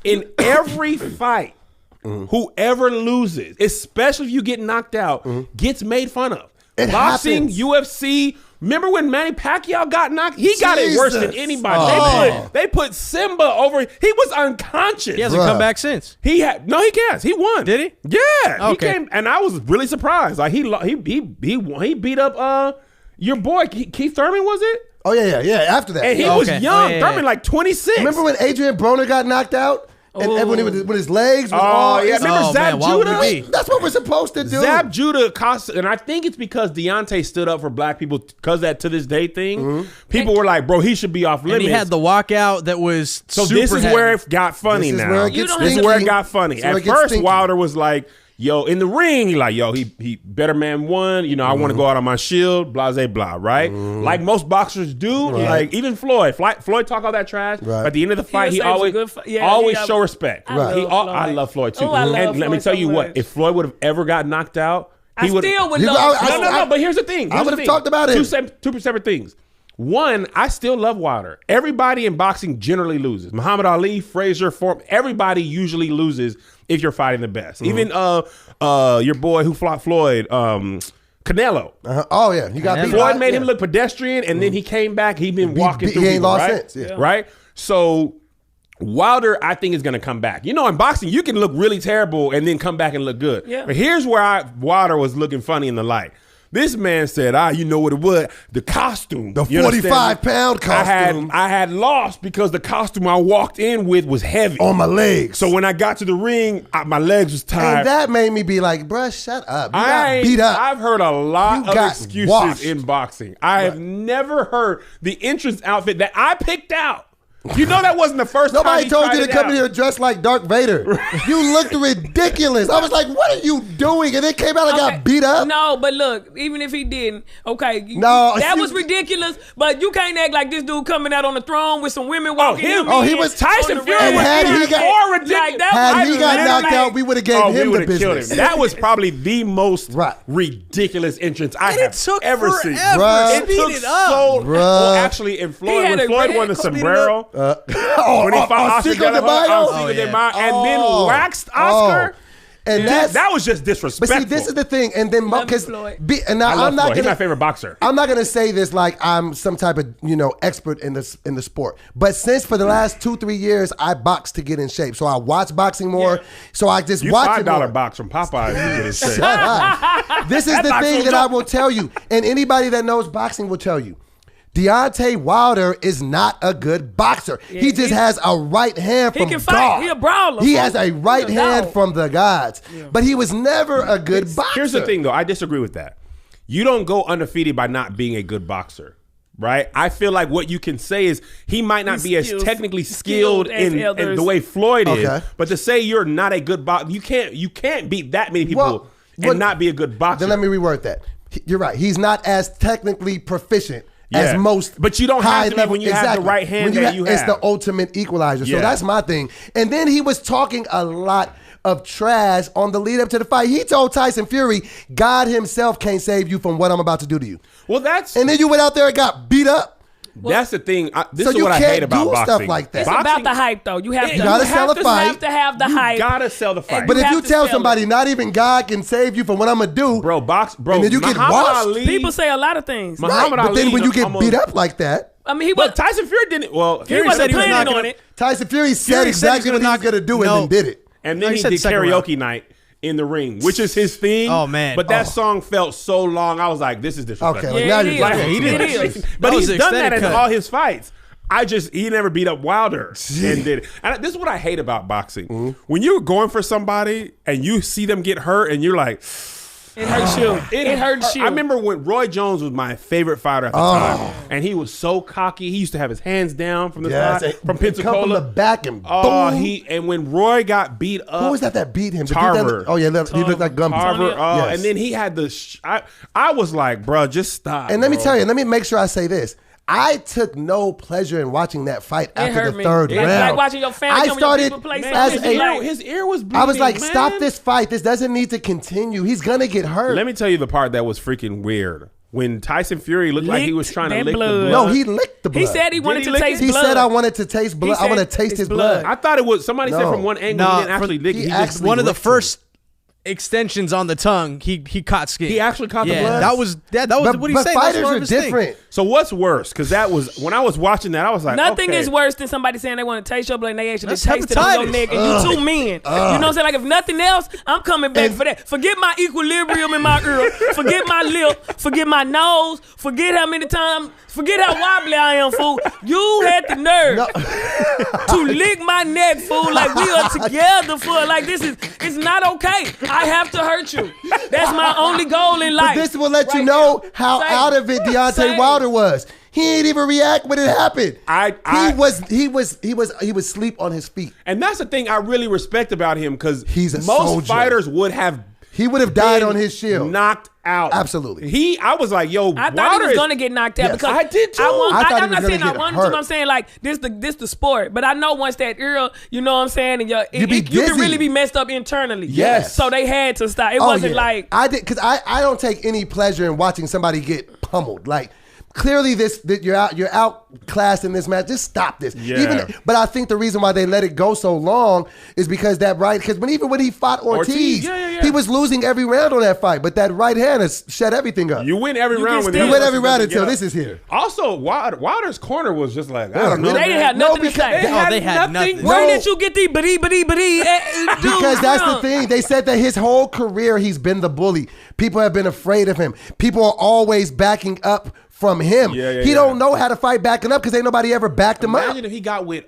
In every fight, whoever loses, especially if you get knocked out, gets made fun of. Boxing, happens. UFC. Remember when Manny Pacquiao got knocked? He got it worse than anybody. They put Simba over. He was unconscious. He hasn't come back since. He has. He won. Did he? Yeah. Okay. He came, and I was really surprised. Like he beat up your boy Keith Thurman, was it? Oh yeah. After that, and he was young. Thurman like 26. Remember when Adrian Broner got knocked out? And when his legs was all... Yeah. Remember Zab Judah? That's what we're supposed to do. Zab Judah cost... And I think it's because Deontay stood up for black people because that to this day thing. People were like, bro, he should be off limits. And he had the walkout that was So this is where it got funny now. This is where it got funny. At first, Wilder was like... Yo, in the ring, he better man won. You know, I want to go out on my shield, blah, blah, blah, right? Like most boxers do. Right. Like even Floyd talk all that trash. Right. At the end of the fight, he always show respect. I love Floyd too. And let me tell you what, if Floyd would have ever got knocked out, he would. No. But here's the thing. I would have talked about it. Two separate things. One, I still love Wilder. Everybody in boxing generally loses. Muhammad Ali, Frazier, everybody usually loses if you're fighting the best. Even your boy who fought Floyd, Canelo. Oh yeah, he got beat. Floyd made him look pedestrian, and then he came back. He been walking through. He ain't people, lost right? since. Yeah. Right. So Wilder, I think, is going to come back. You know, in boxing, you can look really terrible and then come back and look good. Yeah. But here's where Wilder was looking funny in the light. This man said, you know what it was? The costume. The 45-pound costume. I had lost because the costume I walked in with was heavy. On my legs. So when I got to the ring, my legs was tired. And that made me be like, bruh, shut up. You got beat up. I've heard a lot of excuses in boxing. I have never heard the entrance outfit that I picked out. You know that wasn't the first time Nobody told you to come in here dressed like Darth Vader. You looked ridiculous. I was like, what are you doing? And then came out and got beat up. No, but look, even if he didn't, that was ridiculous. But you can't act like this dude coming out on the throne with some women walking in. He was Tyson Fury. Had he more ridiculous. Had he got knocked out, we would have gave him the business. That was probably the most ridiculous entrance I have ever seen. It took so long. Well, actually, in Floyd, when Floyd won the sombrero, when he fought Oscar De Mayo, and then waxed Oscar. And that was just disrespectful. But see, this is the thing. And then because he's my favorite boxer. I'm not gonna say this like I'm some type of expert in the sport. But since for the last 2-3 years I box to get in shape, so I watch boxing more. Yeah. So I just watch it more. $5 box from Popeyes to get in shape. Shut up. This is the thing that I will tell you, and anybody that knows boxing will tell you. Deontay Wilder is not a good boxer. Yeah, he just has a right hand from God. He a brawler. He has a right hand from the gods. Yeah. But he was never a good boxer. Here's the thing, though. I disagree with that. You don't go undefeated by not being a good boxer, right? I feel like what you can say is he might not be as technically skilled in the way Floyd is, but to say you're not a good boxer, you can't beat that many people and not be a good boxer. Then let me reword that. You're right. He's not as technically proficient as most, but you don't have to be when you have the right hand that you have. It's the ultimate equalizer. So that's my thing. And then he was talking a lot of trash on the lead up to the fight. He told Tyson Fury, God himself can't save you from what I'm about to do to you. And then you went out there and got beat up. That's the thing. This is what I hate about boxing. Stuff like that. It's about the hype, though. You gotta sell a fight. You have to have the hype. You gotta sell the fight. But if you tell somebody, not even God can save you from what I'm gonna do, bro, and then you get washed. People say a lot of things. But then when you get beat up like that, I mean, Tyson Fury didn't. Well, he wasn't planning on it. Tyson Fury said exactly what he was gonna do and then did it. And then he did karaoke night in the ring, which is his thing. Oh man! But that song felt so long. I was like, "This is disrespectful." Okay, now you're like, he did. But he's done that in all his fights. He never beat up Wilder and did it. And this is what I hate about boxing. When you're going for somebody and you see them get hurt and you're like, It hurts you. It hurts you. I remember when Roy Jones was my favorite fighter at the time, and he was so cocky. He used to have his hands down from the side, from Pensacola, come from the back, and boom. And when Roy got beat up, who was that beat him? Tarver. He looked like Gumby. Tarver. And then he had the. I was like, bro, just stop. And let me tell you, let me make sure I say this. I took no pleasure in watching that fight after the third round. Like watching your family. I started his ear was bleeding. I was like, man. stop this fight. This doesn't need to continue. He's gonna get hurt. Let me tell you the part that was freaking weird. When Tyson Fury looked like he was trying to lick blood. the blood. No, he licked the blood. He said he wanted to taste blood. He said, I wanted to taste blood. I want to taste his blood. I thought it was, somebody said from one angle he didn't actually lick it. Actually one of the first extensions on the tongue, he caught skin. He actually caught the blood? That was what he said. But fighters are different. So what's worse? Because that was, when I was watching that, I was like, nothing is worse than somebody saying they want to taste your blood and they actually taste it on your neck and you two men. You know what I'm saying? Like if nothing else, I'm coming back for that. Forget my equilibrium in my ear. Forget my lip. Forget my nose. Forget how many times. Forget how wobbly I am, fool. You had the nerve to lick my neck, fool. Like we are together, fool. Like it's not okay. I have to hurt you. That's my only goal in life. But this will let you know how out of it Deontay Wilder was. He ain't even react when it happened. He was sleep on his feet. And that's the thing I really respect about him, because most soldier. fighters would have. He would have died on his shield. Knocked out. Absolutely. I was like, yo, I thought he was going to get knocked out because I did too. I'm not saying I wanted to. I'm saying like this the sport. But I know once that ear, you know what I'm saying, and you can really be messed up internally. Yes. So they had to stop. It wasn't like I did, because I don't take any pleasure in watching somebody get pummeled. Like clearly you're outclassed in this match. Just stop this. Yeah. But I think the reason why they let it go so long is because because even when he fought Ortiz, he was losing every round on that fight. But that right hand has shut everything up. You win every round. You win every round until this is here. Also, Wilder's corner was just like, I don't know. They didn't have nothing to say. They had nothing. Where did you get the bitty? Because that's the thing. They said that his whole career he's been the bully. People have been afraid of him. People are always backing up from him. He don't know how to fight backing up because ain't nobody ever backed him up. Imagine if he got with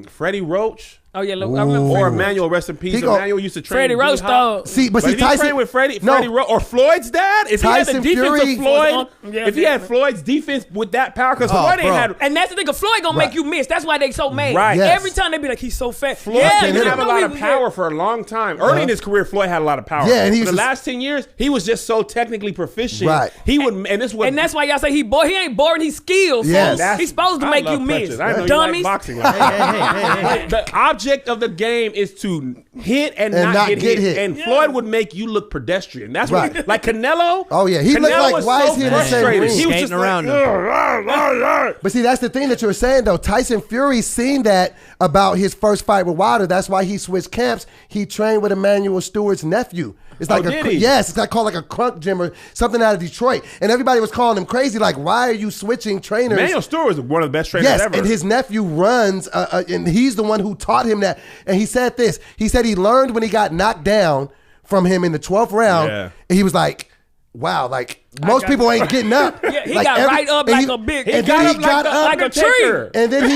Freddie Roach. Oh yeah, look, I remember. Or Emmanuel, rest in peace. Emmanuel used to train Freddie Roach, though. But he trained with Freddie Roach or Floyd's dad. If Tyson he had the defense Fury, of Floyd, if he had Floyd's defense with that power, because Floyd ain't had. And that's the thing, Floyd gonna make you miss. That's why they so mad. Right. Yes. Every time they be like, he's so fat. Floyd didn't have a lot of power for a long time. Early in his career, Floyd had a lot of power. Yeah, and the last 10 years, he was just so technically proficient. Right. He would, and that's why y'all say he ain't boring. He's skilled. Yes. He's supposed to make you miss. I know Dummies. you like boxing. Hey. The object of the game is to hit and not get hit. And Floyd would make you look pedestrian. That's what, like Canelo. Oh yeah, he looked like, why is he in the same ring? He was just around him. But see, that's the thing that you were saying though. Tyson Fury seen that about his first fight with Wilder. That's why he switched camps. He trained with Emmanuel Stewart's nephew. It's like it's like called like a crunk gym or something out of Detroit. And everybody was calling him crazy. Like, why are you switching trainers? Emmanuel Stewart was one of the best trainers ever. And his nephew runs, and he's the one who taught him that. And he said this. He said he learned when he got knocked down from him in the 12th round. Yeah. And he was like, wow, like most people ain't getting up. Yeah, he got right up like a big. He got up like a tree. And then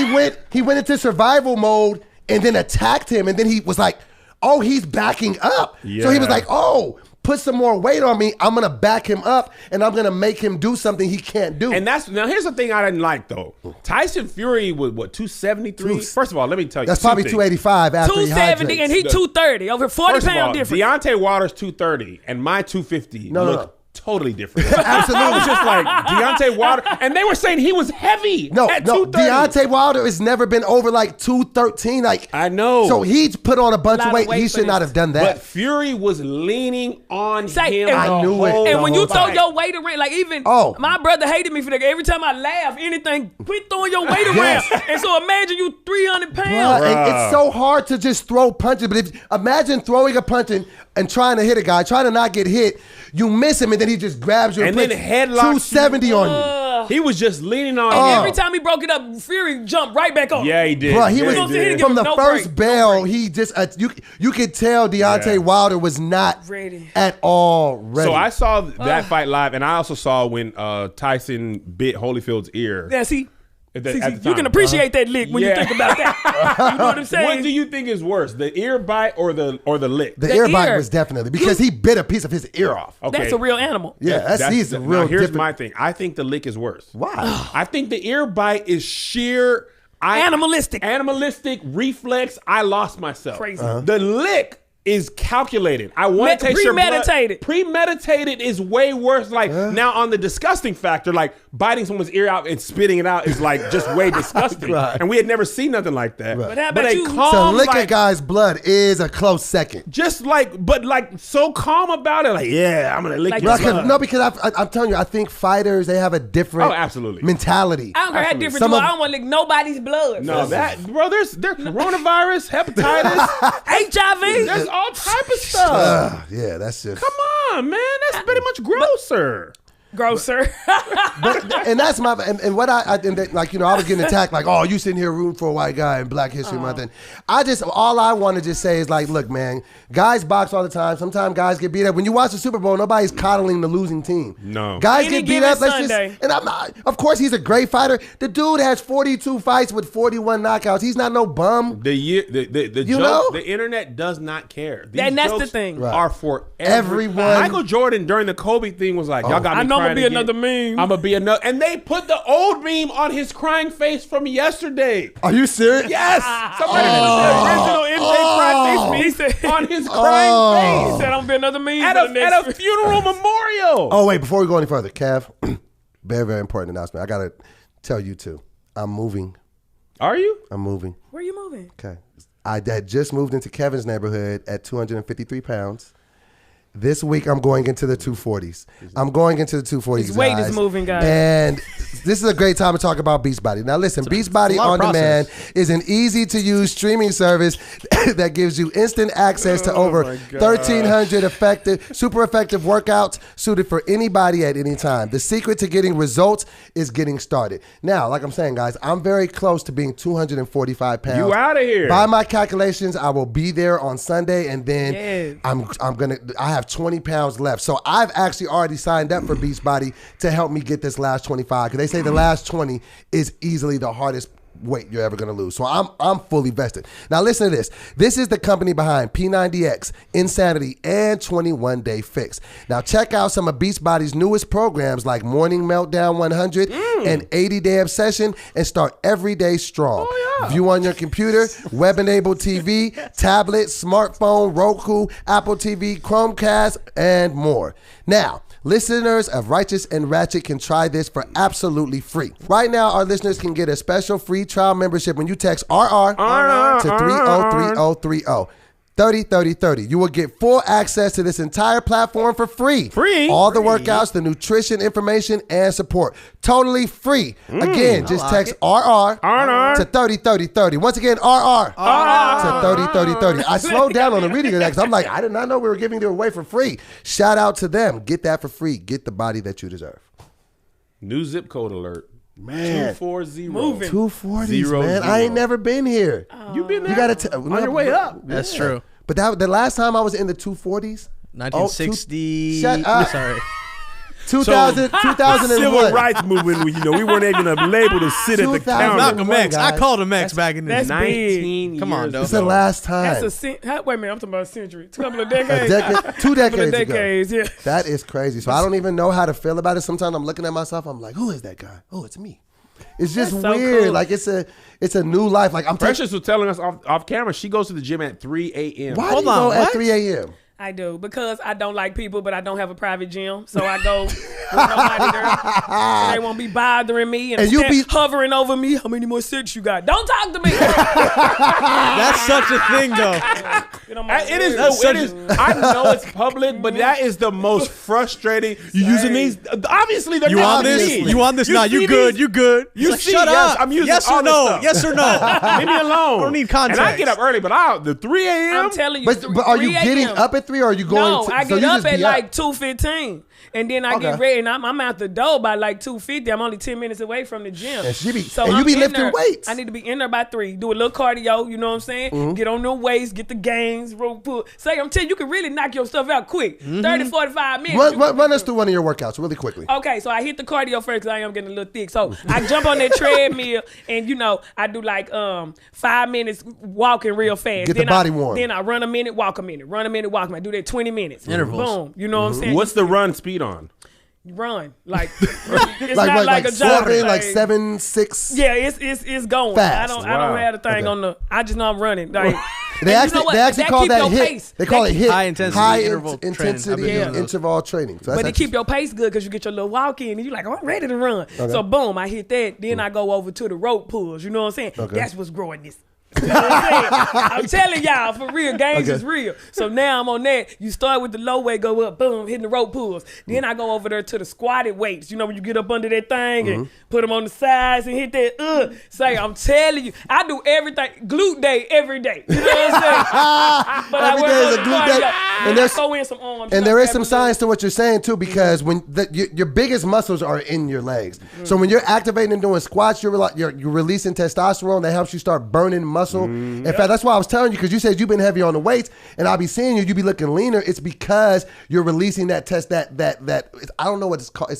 he went into survival mode and then attacked him. And then he was like, oh, he's backing up. Yeah. So he was like, oh, put some more weight on me. I'm going to back him up, and I'm going to make him do something he can't do. And now here's the thing I didn't like, though. Tyson Fury was, 273? First of all, let me tell you. That's probably 285 after 270, and he 230. Over 40 pound difference. Deontay Wilder's 230, and my 250 No. totally different. Absolutely. I was just like, Deontay Wilder. And they were saying he was heavy at 230. Deontay Wilder has never been over like 213. Like, I know. So he's put on a bunch of weight. He should not have done that. But Fury was leaning on him. I knew it. And when you throw your weight around, like even my brother hated me for that. Every time I laugh, anything, quit throwing your weight around. And so imagine you 300 pounds. And it's so hard to just throw punches. But imagine throwing a punch and trying to hit a guy, trying to not get hit. You miss him, and then he just grabs you and then puts headlocks 270 on you. He was just leaning on and every time he broke it up, Fury jumped right back on. Yeah, he did. Bro, he was from the first bell. He just you could tell Deontay Wilder was not ready at all ready. So I saw that fight live, and I also saw when Tyson bit Holyfield's ear. Yeah, see. at See, the you time. can appreciate that lick when you think about that. You know what I'm saying? What do you think is worse, the ear bite or the lick? The ear bite was definitely because he bit a piece of his ear off. Okay. That's a real animal. Yeah, he's a real. Now here's different. my thing. I think the lick is worse. Why? I think the ear bite is sheer Animalistic reflex. I lost myself. Crazy. The lick is calculated. I want to taste your blood. Premeditated. Premeditated is way worse. Like now on the disgusting factor, like biting someone's ear out and spitting it out is like just way disgusting. Right. And we had never seen nothing like that. Right. But how about a you? calm, So lick a like, guy's blood is a close second. just like, but like so calm about it. Like, yeah, I'm gonna lick Like your this blood. No, because I'm telling you, I think fighters, they have a different absolutely. mentality. I don't care how Absolutely. different you are. I don't want to lick nobody's blood. No, there's coronavirus, hepatitis, HIV. there's all type of stuff. Yeah, that's just. Come on, man. That's pretty much grosser. Grosser. And that's my and what I like, you know, I was getting attacked like, oh, you sitting here rooting for a white guy in Black History Month, and all I want to just say is like, look, man, guys box all the time. Sometimes guys get beat up. When you watch the Super Bowl, nobody's coddling the losing team. No, guys Any get beat given up. Let's Sunday. just, and I'm not. Of course, he's a great fighter. The dude has 42 fights with 41 knockouts. He's not no bum. the You joke, know? the internet does not care. These And that's the jokes thing. Right. are for Everyone. Michael Jordan during the Kobe thing was like, y'all got me I know I'm crying gonna be again. another meme. I'm gonna be another, and they put the old meme on his crying face from yesterday. Are you serious? Yes, somebody put the original MJ crying face meme on his crying He face said I'm gonna be another meme at a funeral memorial. Oh wait, before we go any further, Kev, very very important announcement. I gotta tell you two. I'm moving. Are you? I'm moving. Where you moving? Okay. I had just moved into Kevin's neighborhood at 253 pounds. This week, I'm going into the 240s. I'm going into the 240s, His weight guys. is moving, guys. And this is a great time to talk about Beachbody. Now, listen, Beachbody lot of On Demand is an easy-to-use streaming service that gives you instant access to over 1,300 super effective workouts suited for anybody at any time. The secret to getting results is getting started. Now, like I'm saying, guys, I'm very close to being 245 pounds. You out of here. By my calculations, I will be there on Sunday, and then Yes. I have 20 pounds left. So I've actually already signed up for Beachbody to help me get this last 25, because they say the last 20 is easily the hardest weight you're ever going to lose. So I'm fully vested. Now listen to this. This is the company behind P90X, Insanity, and 21 Day Fix. Now check out some of Beachbody's newest programs like Morning Meltdown 100 and 80 Day Obsession, and start every day strong. View on your computer, web-enabled TV, tablet, smartphone, Roku, Apple TV, Chromecast, and more. Now, listeners of Righteous and Ratchet can try this for absolutely free. Right now, our listeners can get a special free trial membership when you text RR to 303030. 30. You will get full access to this entire platform for free. All the workouts, the nutrition information, and support. Totally free. Again, just text RR to 303030. Once again, RR to 303030. I slowed down on the reading of that because I'm like, I did not know we were giving it away for free. Shout out to them. Get that for free. Get the body that you deserve. New zip code alert. Man. 240. Moving. 240s, Zero, man. zero. I ain't never been here. You been there? You got to on your way up. That's true. But the last time I was in the 240s, 1960. Shut up. Sorry. 2000, 2001. Civil rights movement. We weren't even labeled to sit at the 2000. counter. Malcolm X. I guys. called him X back in the that's day. 19 Come on, years though. It's the last time. That's wait a minute, I'm talking about a century. A couple of A decades. decade, 2 couple of decades ago. decades, yeah. That is crazy. So I don't even know how to feel about it. Sometimes I'm looking at myself. I'm like, who is that guy? Oh, it's me. It's just That's so weird. cool. Like it's a new life. Like I'm Precious was telling us off camera she goes to the gym at 3 a.m. Why Hold do you go on, at what? 3 a.m.? I do, because I don't like people, but I don't have a private gym, so I go with nobody there. So they won't be bothering me and you be hovering over me. How many more sets you got? Don't talk to me. That's such a thing, though. Get on my It is. nerves. It is. I know it's public, but that is the most frustrating. You using these? Obviously, they're You not on this? me. You on this? Nah, you see good. these- You good. You Like, see? shut Yes, up. I'm using yes all or this no? stuff. Yes or no? Leave me alone. I don't need And context. I get up early, but the 3 a.m. I'm telling you. But are you 3 getting a.m. up at 3 or are you going No, to I so get you up just at be like 2:15. And then I get ready, and I'm out the door by like 2:50. I'm only 10 minutes away from the gym. And you I'm be in lifting there. weights. I need to be in there by 3. Do a little cardio, you know what I'm saying? Get on the weights, get the gains, rope pull. Say, I'm telling you, can really knock your stuff out quick. 30, 45 minutes. Run us through one of your workouts really quickly. Okay, so I hit the cardio first because I am getting a little thick. So I jump on that treadmill, and I do like 5 minutes walking real fast. Get the body warm. Then I run a minute, walk a minute. Run a minute, walk a minute. I do that 20 minutes. Intervals. Boom. You know what I'm saying? What's the run speed on? Run like it's not like a jogging like thing. 7, 6. Yeah, it's going. Fast. I don't have the thing on the. I just know I'm running. Like They actually call that HIIT. Pace. They call it HIIT. High intensity interval training. interval training. So but it keep your pace good because you get your little walk in and you're like, oh, I'm ready to run. Okay. So boom, I hit that. Then I go over to the rope pulls. You know what I'm saying? Okay. That's what's growing this. You know what I'm saying? I'm telling y'all, for real, gains is real. So now I'm on that. You start with the low weight, go up, boom, hitting the rope pulls. Then I go over there to the squatted weights. You know when you get up under that thing and put them on the sides and hit that. Say, I'm telling you, I do everything. Glute day every day. You know what I'm saying? But every day is a glute day. And there's go in some arms. And there is some science to what you're saying too, because when your biggest muscles are in your legs. So when you're activating and doing squats, you're releasing testosterone that helps you start burning muscle. In fact, that's why I was telling you, because you said you've been heavy on the weights, and I'll be seeing you be looking leaner. It's because you're releasing that I don't know what it's called.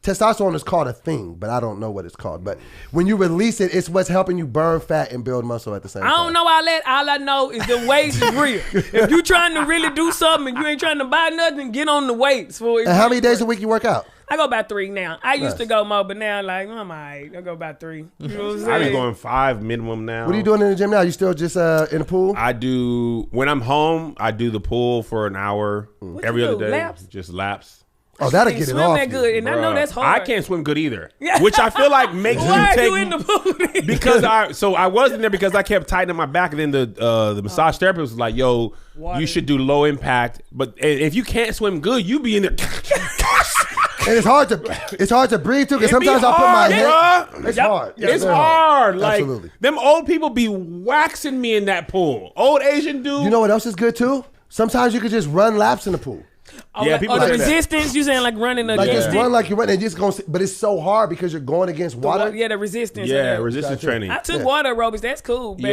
Testosterone is called a thing, but I don't know what it's called. But when you release it, it's what's helping you burn fat and build muscle at the same time. I don't know all that. All I know is the weights is real. If you trying to really do something and you ain't trying to buy nothing, get on the weights. For it. And how many days a week you work out? I go about 3 now. I used to go more, but now like I'm all right. I go about 3. You know what I'm saying? I've been going 5 minimum now. What are you doing in the gym now? You still just in the pool? I do when I'm home. I do the pool for an hour every other day. Laps? Just laps. Oh, that'll get it swim off. that good, and I know that's hard. I can't swim good either, which I feel like makes Why you take. are you in the pool? Because I wasn't there because I kept tightening my back, and then the massage therapist was like, "Yo, you should do low impact, but if you can't swim good, you be in there." And it's hard to breathe too, because sometimes I put my head. It's hard. It's hard. Like absolutely. Them old people be waxing me in that pool. Old Asian dude. You know what else is good too? Sometimes you could just run laps in the pool. Yeah, people the like that. resistance. You saying like running Like against just it? run like you're running, and just going. But it's so hard because you're going against water. Yeah, the resistance. Yeah, resistance training. I took water aerobics. That's cool. But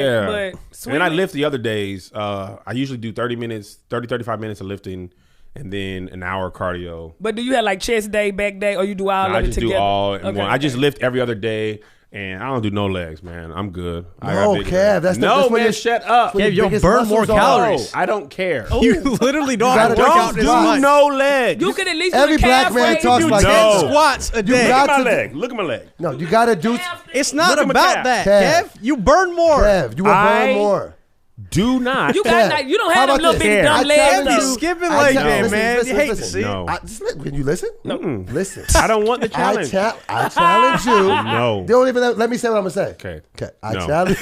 and I lift the other days. I usually do 35 minutes of lifting, and then an hour cardio. But do you have like chest day, back day, or you do all of it I just together? do all in Okay, one. I just lift every other day, and I don't do no legs, man. I'm good. No, Kev, that's no, when man. Shut up. Kev, you'll biggest burn more muscles are. calories. No, I don't care. You literally don't You have to gotta work do out Don't as do much. no legs. You could at least Every do the black calf man raise. talks You like don't. that. Squats a day. Look got at my to- leg. Look at my leg. No, you got to do. It's not Look at my about calf. that, Kev. Kev. You burn more. Kev, you will burn more. Do not. You got you don't How have them about little this? bitty Here. dumb I legs challenge though. You skipping I leg challenge- day, listen, man. listen, You hate to listen. see it. No. Can you listen? No. Listen. I don't want the challenge. I challenge you. No. Don't even let me say what I'm gonna say. Okay. I No. challenge.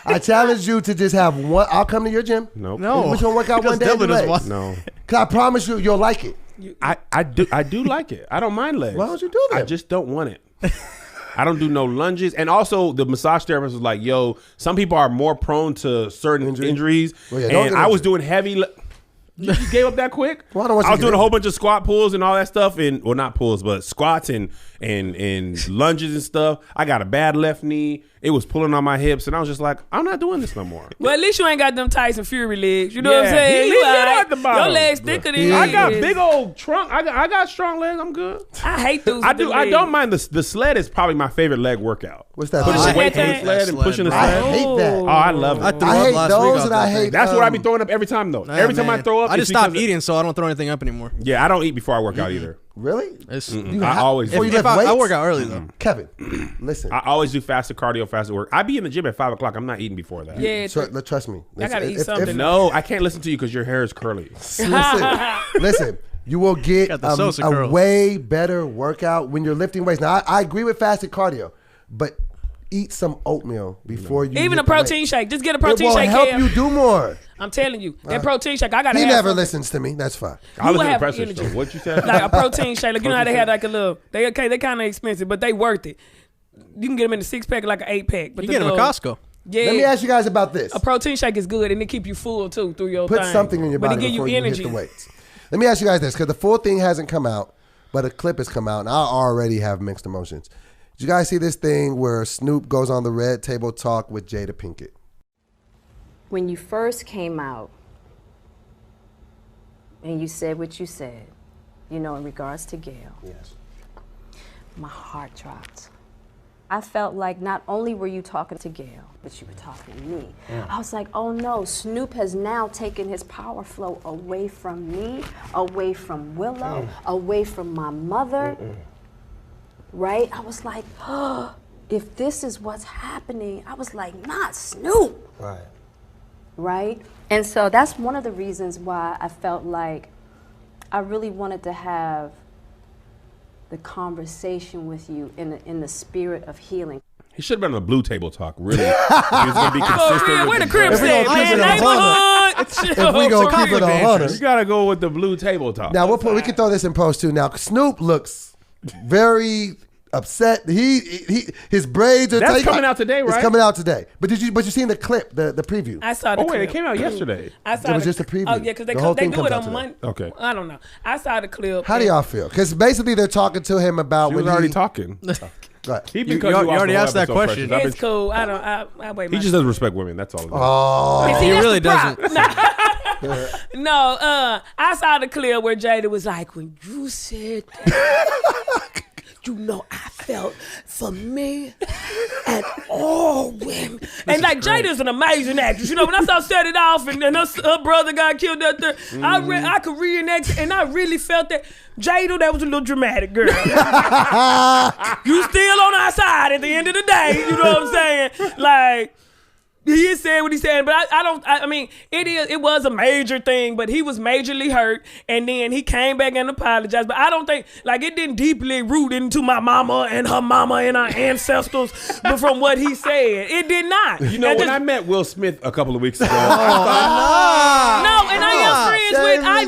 I challenge you to just have one. I'll come to your gym. Nope. No. We're gonna work out one day. Dylan doesn't want- No. Cause I promise you'll like it. I do like it. I don't mind legs. Why don't you do that? I just don't want it. I don't do no lunges. And also the massage therapist was like, yo, some people are more prone to certain injuries. Well, yeah, don't and get I was injured. doing heavy you just gave up that quick? Well, I don't want I you was to doing get a whole bunch of squat pulls and all that stuff, and well, not pulls, but squats and lunges and stuff. I got a bad left knee. It was pulling on my hips, and I was just like, I'm not doing this no more. Well, at least you ain't got them Tyson Fury legs. You know what I'm Yeah, saying? he You lit all right. at the bottom. Your legs thicker than Yeah. his. I got big old trunk. I got strong legs. I'm good. I hate those. I do. I don't mind the sled is probably my favorite leg workout. What's that? Pushing I the weight hate on the that. sled and pushing the I sled. hate that. Oh, I love it. I threw I up hate last those week and off I that hate. thing. That's what I be throwing up every time though. Nah, Every time man. I throw up, I it's just stopped because of- eating, so I don't throw anything up anymore. Yeah, I don't eat before I work out either. Really? It's, I always Before do. you if lift I weights? work out early though. Kevin, listen. I always do faster cardio, faster work. I be in the gym at 5 o'clock. I'm not eating before that. Yeah. Trust me. I gotta eat If- something. No, I can't listen to you because your hair is curly. Listen. You will get Got the Sosa a curls. way better workout when you're lifting weights. Now, I agree with fasted cardio, but eat some oatmeal before you. Even a lift the protein weight. shake. Just get a It protein will shake. help Kev. you do more. I'm telling you, that protein shake. I gotta. He have never some. listens to me. That's fine. I was will in the have press energy. store. What you said? Like a protein shake. Like you know how they have like a little. They kind of expensive, but they worth it. You can get them in a 6-pack or like an 8-pack. But You the get them at little- Costco. Yeah. Let me ask you guys about this. A protein shake is good and it keep you full too through your Put thing. something in your but body it give before you you energy. hit the weights. Let me ask you guys this, because the full thing hasn't come out, but a clip has come out, and I already have mixed emotions. Did you guys see this thing where Snoop goes on the Red Table Talk with Jada Pinkett? When you first came out and you said what you said, you know, in regards to Gail, Yes. my heart dropped. I felt like not only were you talking to Gail, but you were talking to me. I was like, oh no, Snoop has now taken his power flow away from me, away from Willow, away from my mother, right? I was like, oh, if this is what's happening, I was like, not Snoop. Right. Right? And so that's one of the reasons why I felt like I really wanted to have the conversation with you in the spirit of healing. He should have been on the Blue Table Talk, really. He was going to be consistent. Where the with crib said, man, neighborhood. If we gonna keep it on 100. You got to go with the Blue Table Talk. Now, we can throw this in post, too. Now, Snoop looks very upset. His braids are That's coming out today, right? It's coming out today. But you seen the clip, the preview? I saw the clip. It came out yesterday. I saw It was just a preview. Oh, yeah, because The whole they thing do comes it out on today. Monday. Okay. I don't know. I saw the clip. How do y'all feel? Because basically they're talking to him about He when was already talking. Right. He been You cutting off already the whole asked that episode, question. Precious. It's cool. I wait. He just doesn't respect women. That's all. Oh, See, He that's really the prop. doesn't. No, I saw the clip where Jada was like, when you said that, you know I felt for me and all women. And like Jada's an amazing actress. You know, when I saw Set It Off and her brother got killed out there, I could reenact and I really felt that. Jada, that was a little dramatic, girl. You still on our side at the end of the day. You know what I'm saying? Like, he said what he said, but I mean, it was a major thing, but he was majorly hurt, and then he came back and apologized. But I don't think, like, it didn't deeply root into my mama and her mama and our ancestors, but from what he said, it did not. You know, when I met Will Smith a couple of weeks ago, No, and I am friends with. I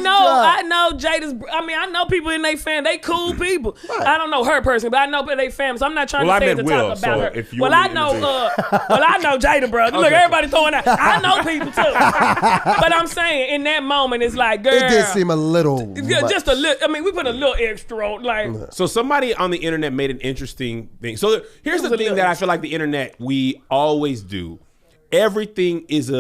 know Jada's. I mean, I know people in their family. They cool people. I don't know her personally, but I know they family. So I'm not trying to say to talk about her. I know Jada, bro. Look, everybody throwing that. I know people too. But I'm saying, in that moment, it's like, girl, it did seem a little, just a little. I mean, we put a little extra on, like. So somebody on the internet made an interesting thing. So here's the thing that I feel like the internet, we always do. Everything is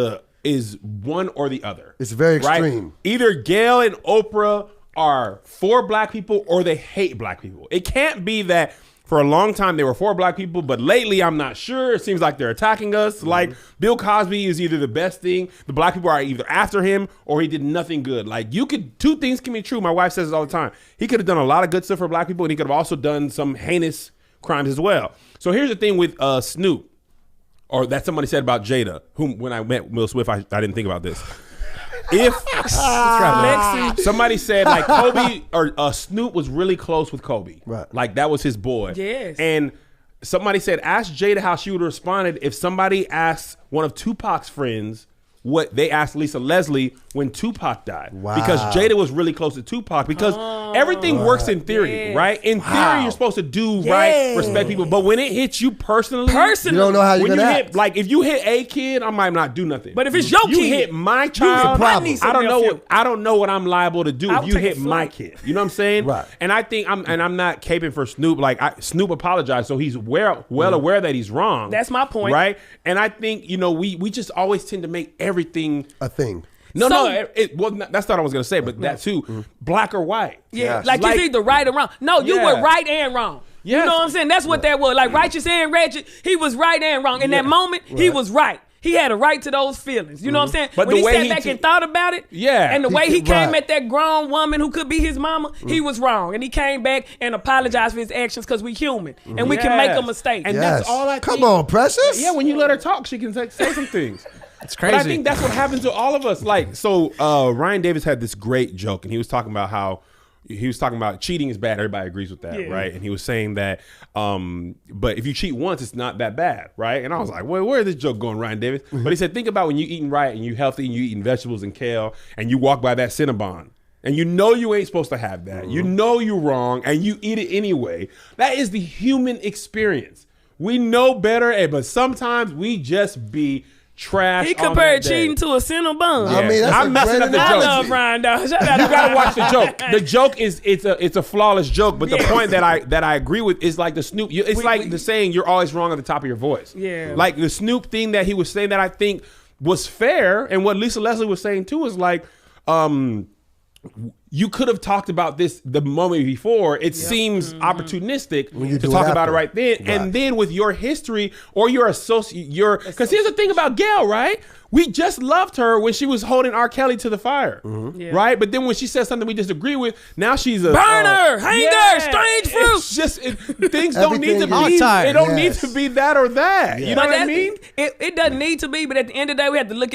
one or the other. It's very extreme. Right? Either Gail and Oprah are for black people or they hate black people. It can't be that for a long time they were for black people, but lately I'm not sure. It seems like they're attacking us. Like Bill Cosby is either the best thing. The black people are either after him or he did nothing good. Like two things can be true. My wife says this all the time. He could have done a lot of good stuff for black people and he could have also done some heinous crimes as well. So here's the thing with Snoop, or that somebody said about Jada, whom when I met Will Smith, I didn't think about this. If somebody said like Kobe or Snoop was really close with Kobe, right? Like that was his boy. Yes. And somebody said, ask Jada how she would have responded if somebody asked one of Tupac's friends what they asked Lisa Leslie when Tupac died. Wow. Because Jada was really close to Tupac because everything works in theory, right? In theory, you're supposed to do right, respect people. But when it hits you personally, you don't know how you're when gonna you act. hit, like if you hit a kid, I might not do nothing. But if it's your you kid, hit my child, I don't know what I'm liable to do if you hit my kid. You know what I'm saying? Right. And I think I'm not caping for Snoop. Like Snoop apologized, so he's well aware that he's wrong. That's my point. Right? And I think, we just always tend to make everything a thing. No, that's not what I was going to say, but that too. Black or white. Yeah, like it's either right or wrong. No, you were right and wrong. Yes. You know what I'm saying? That's what that was. Like righteous and ratchet, he was right and wrong. In that moment, he was right. He had a right to those feelings. You know what I'm saying? But when the he way sat back and thought about it, and the way he came at that grown woman who could be his mama, he was wrong. And he came back and apologized for his actions because we human. And we can make a mistake. And that's all I think. Come on, Precious. Yeah, when you let her talk, she can say some things. It's crazy. But I think that's what happens to all of us. Like, so Ryan Davis had this great joke, and he was talking about how cheating is bad. Everybody agrees with that, right? And he was saying that, but if you cheat once, it's not that bad, right? And I was like, well, where is this joke going, Ryan Davis? But he said, think about when you eating right and you healthy and you eating vegetables and kale and you walk by that Cinnabon. And you know you ain't supposed to have that. You know you're wrong, and you eat it anyway. That is the human experience. We know better, but sometimes we just be trash. He compared cheating to a Cinnabon. I mean, that's I'm messing up the I joke. love Ryan, dog. Shout out You to gotta watch the joke. The joke is it's a flawless joke, but the point that I agree with is like the Snoop. It's like the saying you're always wrong at the top of your voice. Yeah. Like the Snoop thing that he was saying that I think was fair, and what Lisa Leslie was saying too is like, you could have talked about this the moment before. It seems opportunistic to talk about it right then. Right. And then with your history or your associate, because here's the thing about Gail, right? We just loved her when she was holding R. Kelly to the fire, right? But then when she says something we disagree with, now she's a burner, hanger, strange fruit. It's just things don't need to be. It don't need to be that or that. You know what I mean? It doesn't need to be, but at the end of the day, we have to look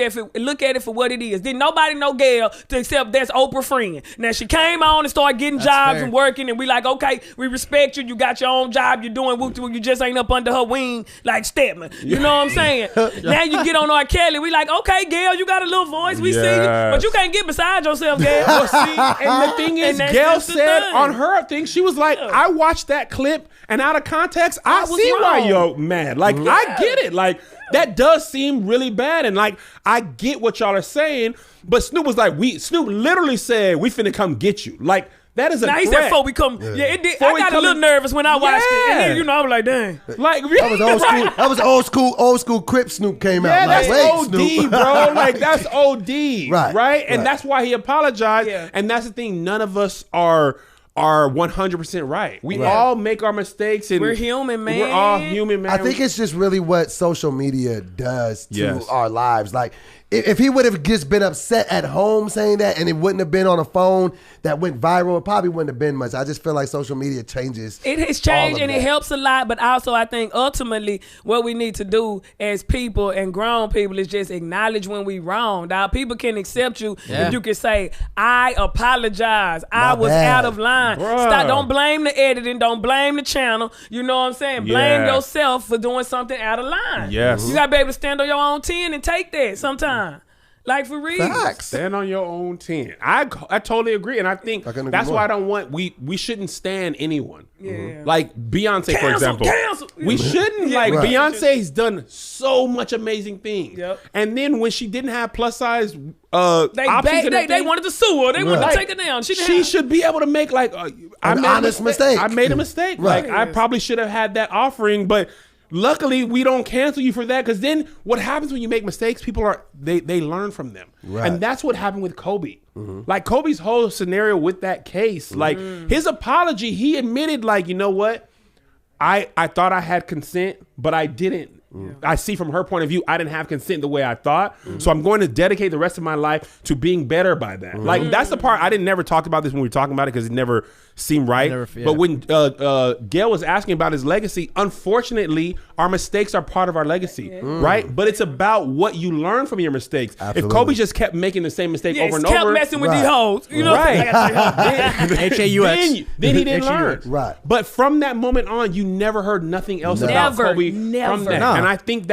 at it for what it is. Did nobody know Gail to accept that's Oprah friend? Now she came on and started getting jobs and working, and we like, okay, we respect you. You got your own job. You're doing whoop you just ain't up under her wing like Stedman. You know what I'm saying? Now you get on R. Kelly. We like, okay, Gail, you got a little voice. We see you, but you can't get beside yourself, Gail. Well, see, and the thing is, Gail said on her thing, she was like, I watched that clip, and out of context, I see why you're mad. Like, I get it. Like, that does seem really bad, and like, I get what y'all are saying, but Snoop was like, Snoop literally said, we finna come get you. Like, that is a threat. He said before we come. Yeah, it did. I got a little nervous when I watched it. And then, you know, I was like, dang. Like, that was old school. That was old school Crip Snoop came out. Yeah, like, that's OD, Snoop. bro. Like, that's OD. Right? And right. that's why he apologized. Yeah. And that's the thing. None of us are 100% right. We all make our mistakes. And we're human, man. We're all human, man. I think it's just really what social media does to our lives. Like, if he would have just been upset at home saying that and it wouldn't have been on a phone that went viral, it probably wouldn't have been much. I just feel like social media changes. It has changed and it helps a lot, but also I think ultimately what we need to do as people and grown people is just acknowledge when we wrong. Dog, people can accept you if you can say, I apologize. I was out of line. Stop. Don't blame the editing. Don't blame the channel. You know what I'm saying? Blame yourself for doing something out of line. Yes. You got to be able to stand on your own 10 and take that sometimes. Like, for real. Facts. Stand on your own 10. I totally agree. And I think that's why I don't want, we shouldn't stand anyone. Yeah. Like Beyonce, for example. We shouldn't. Like, Beyonce's done so much amazing things. Yep. And then when she didn't have plus size options, they wanted to sue her. They wanted to take her down. She should be able to make, like, an honest mistake. I made a mistake. Right. Like, I probably should have had that offering, but luckily, we don't cancel you for that, because then what happens when you make mistakes, people they learn from them. Right. And that's what happened with Kobe. Like, Kobe's whole scenario with that case, like, his apology, he admitted, like, you know what? I thought I had consent, but I didn't. I see from her point of view, I didn't have consent the way I thought. So I'm going to dedicate the rest of my life to being better by that. Like, that's the part I didn't never talk about this when we were talking about it, because it never seemed right. But when Gail was asking about his legacy, unfortunately, our mistakes are part of our legacy, right? But it's about what you learn from your mistakes. Absolutely. If Kobe just kept making the same mistake over and over, kept messing with these hoes, you know, H-A-U-X. then he didn't learn. Right. But from that moment on, you never heard nothing else about Kobe from that. No. And I think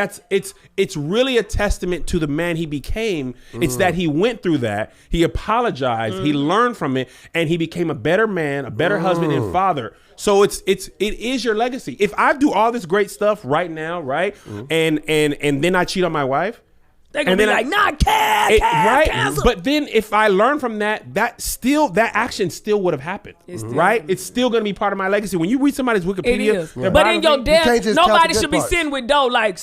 it's really a testament to the man he became. It's that he went through that, he apologized, he learned from it, and he became a better man, a better husband and father. So it is your legacy. If I do all this great stuff right now, right, and then I cheat on my wife, they're gonna be like, nah, cancel. But then if I learn from that action still would have happened, right? It's still gonna be part of my legacy. When you read somebody's Wikipedia, it is. But in your death, nobody should be sitting with dough like,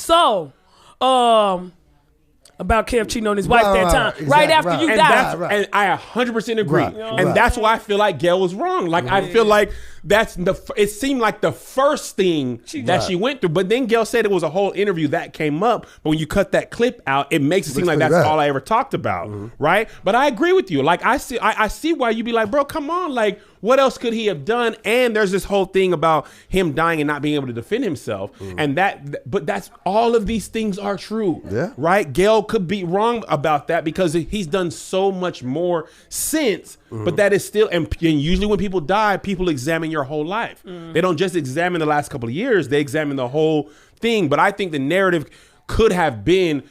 about Kev cheating on his wife that time, exactly, right after you died. And I 100% agree. And that's why I feel like Gail was wrong. Like, I feel like it seemed like the first thing that she went through. But then Gail said it was a whole interview that came up. But when you cut that clip out, it makes it seem like that's all I ever talked about, right? But I agree with you. Like, I see why you'd be like, bro, come on, like, what else could he have done? And there's this whole thing about him dying and not being able to defend himself. And but that's all of these things are true, right? Gail could be wrong about that because he's done so much more since. But that is still, and usually when people die, people examine your whole life. They don't just examine the last couple of years, they examine the whole thing. But I think the narrative could have been,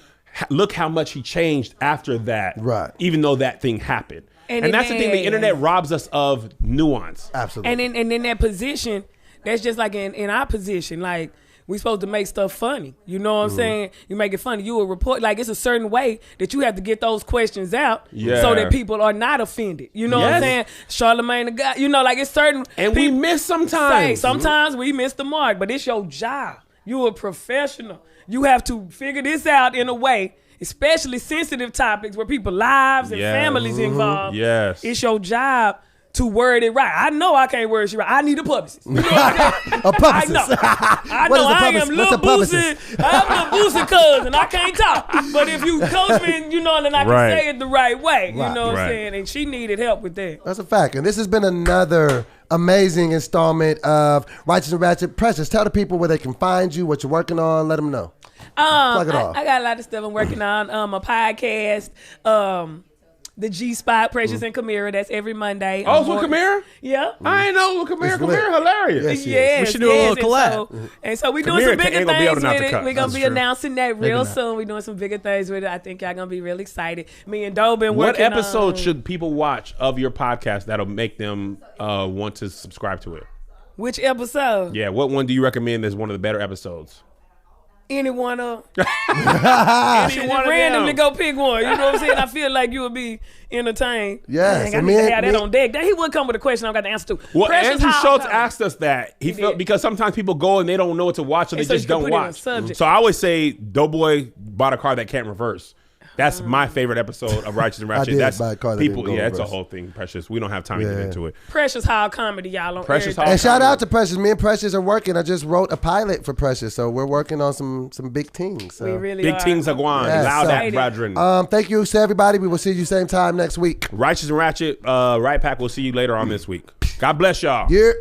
look how much he changed after that, right? Even though that thing happened. And that's the thing, the internet robs us of nuance. Absolutely. And in that position, that's just like in our position, like, we supposed to make stuff funny. You know what I'm saying? You make it funny. You will report, like, it's a certain way that you have to get those questions out so that people are not offended. You know what I'm saying? Charlamagne the guy, you know, like, it's certain. And we miss sometimes. Sometimes we miss the mark, but it's your job. You a professional. You have to figure this out in a way, especially sensitive topics where people lives and families involved. Yes. It's your job to word it right. I know I can't word it right. I need a publicist. You know what I'm saying? A publicist. I know I am Lil Boosie. I'm Lil Boosie cousin. I can't talk. But if you coach me, you know, then I can say it the right way. You know what I'm saying? And she needed help with that. That's a fact. And this has been another amazing installment of Righteous and Ratchet. Precious, tell the people where they can find you, what you're working on. Let them know. Plug it off. I got a lot of stuff I'm working on. A podcast. The G-Spot, Precious and Kamira. That's every Monday. Oh, it's with Kamira? Yeah. I ain't know Kamira. Kamira hilarious. Yes, we should do a little collab. And so we're doing some bigger things with it. We're going to be true. announcing that real soon. We're doing some bigger things with it. I think y'all going to be really excited. Me and Doe been working What episode should people watch of your podcast that'll make them want to subscribe to it? Which episode? Yeah, what one do you recommend as one of the better episodes? Any one of them. Any one of Random them. to go pick one. You know what I'm saying? I feel like you would be entertained. Yes. I need to have that on deck. He would come with a question I got the answer to. Well, Precious, Andrew Schultz come? asked us that. He felt because sometimes people go and they don't know what to watch, so they so just you can don't put it on watch. subject. So I always say Doughboy bought a car that can't reverse. That's my favorite episode of Righteous and Ratchet. did That's buy a car that people. didn't go Yeah, it's a reverse. whole thing. Precious. We don't have time to get into it. Precious Hall Comedy, y'all. On Precious everything. Hall And shout out to Precious. Me and Precious are working. I just wrote a pilot for Precious, so we're working on some big things. So. We really Big are. things are going. Yes, Loud so- that brethren. Thank you to everybody. We will see you same time next week. Righteous and Ratchet, Right Pack. We'll see you later on this week. God bless y'all. Yeah.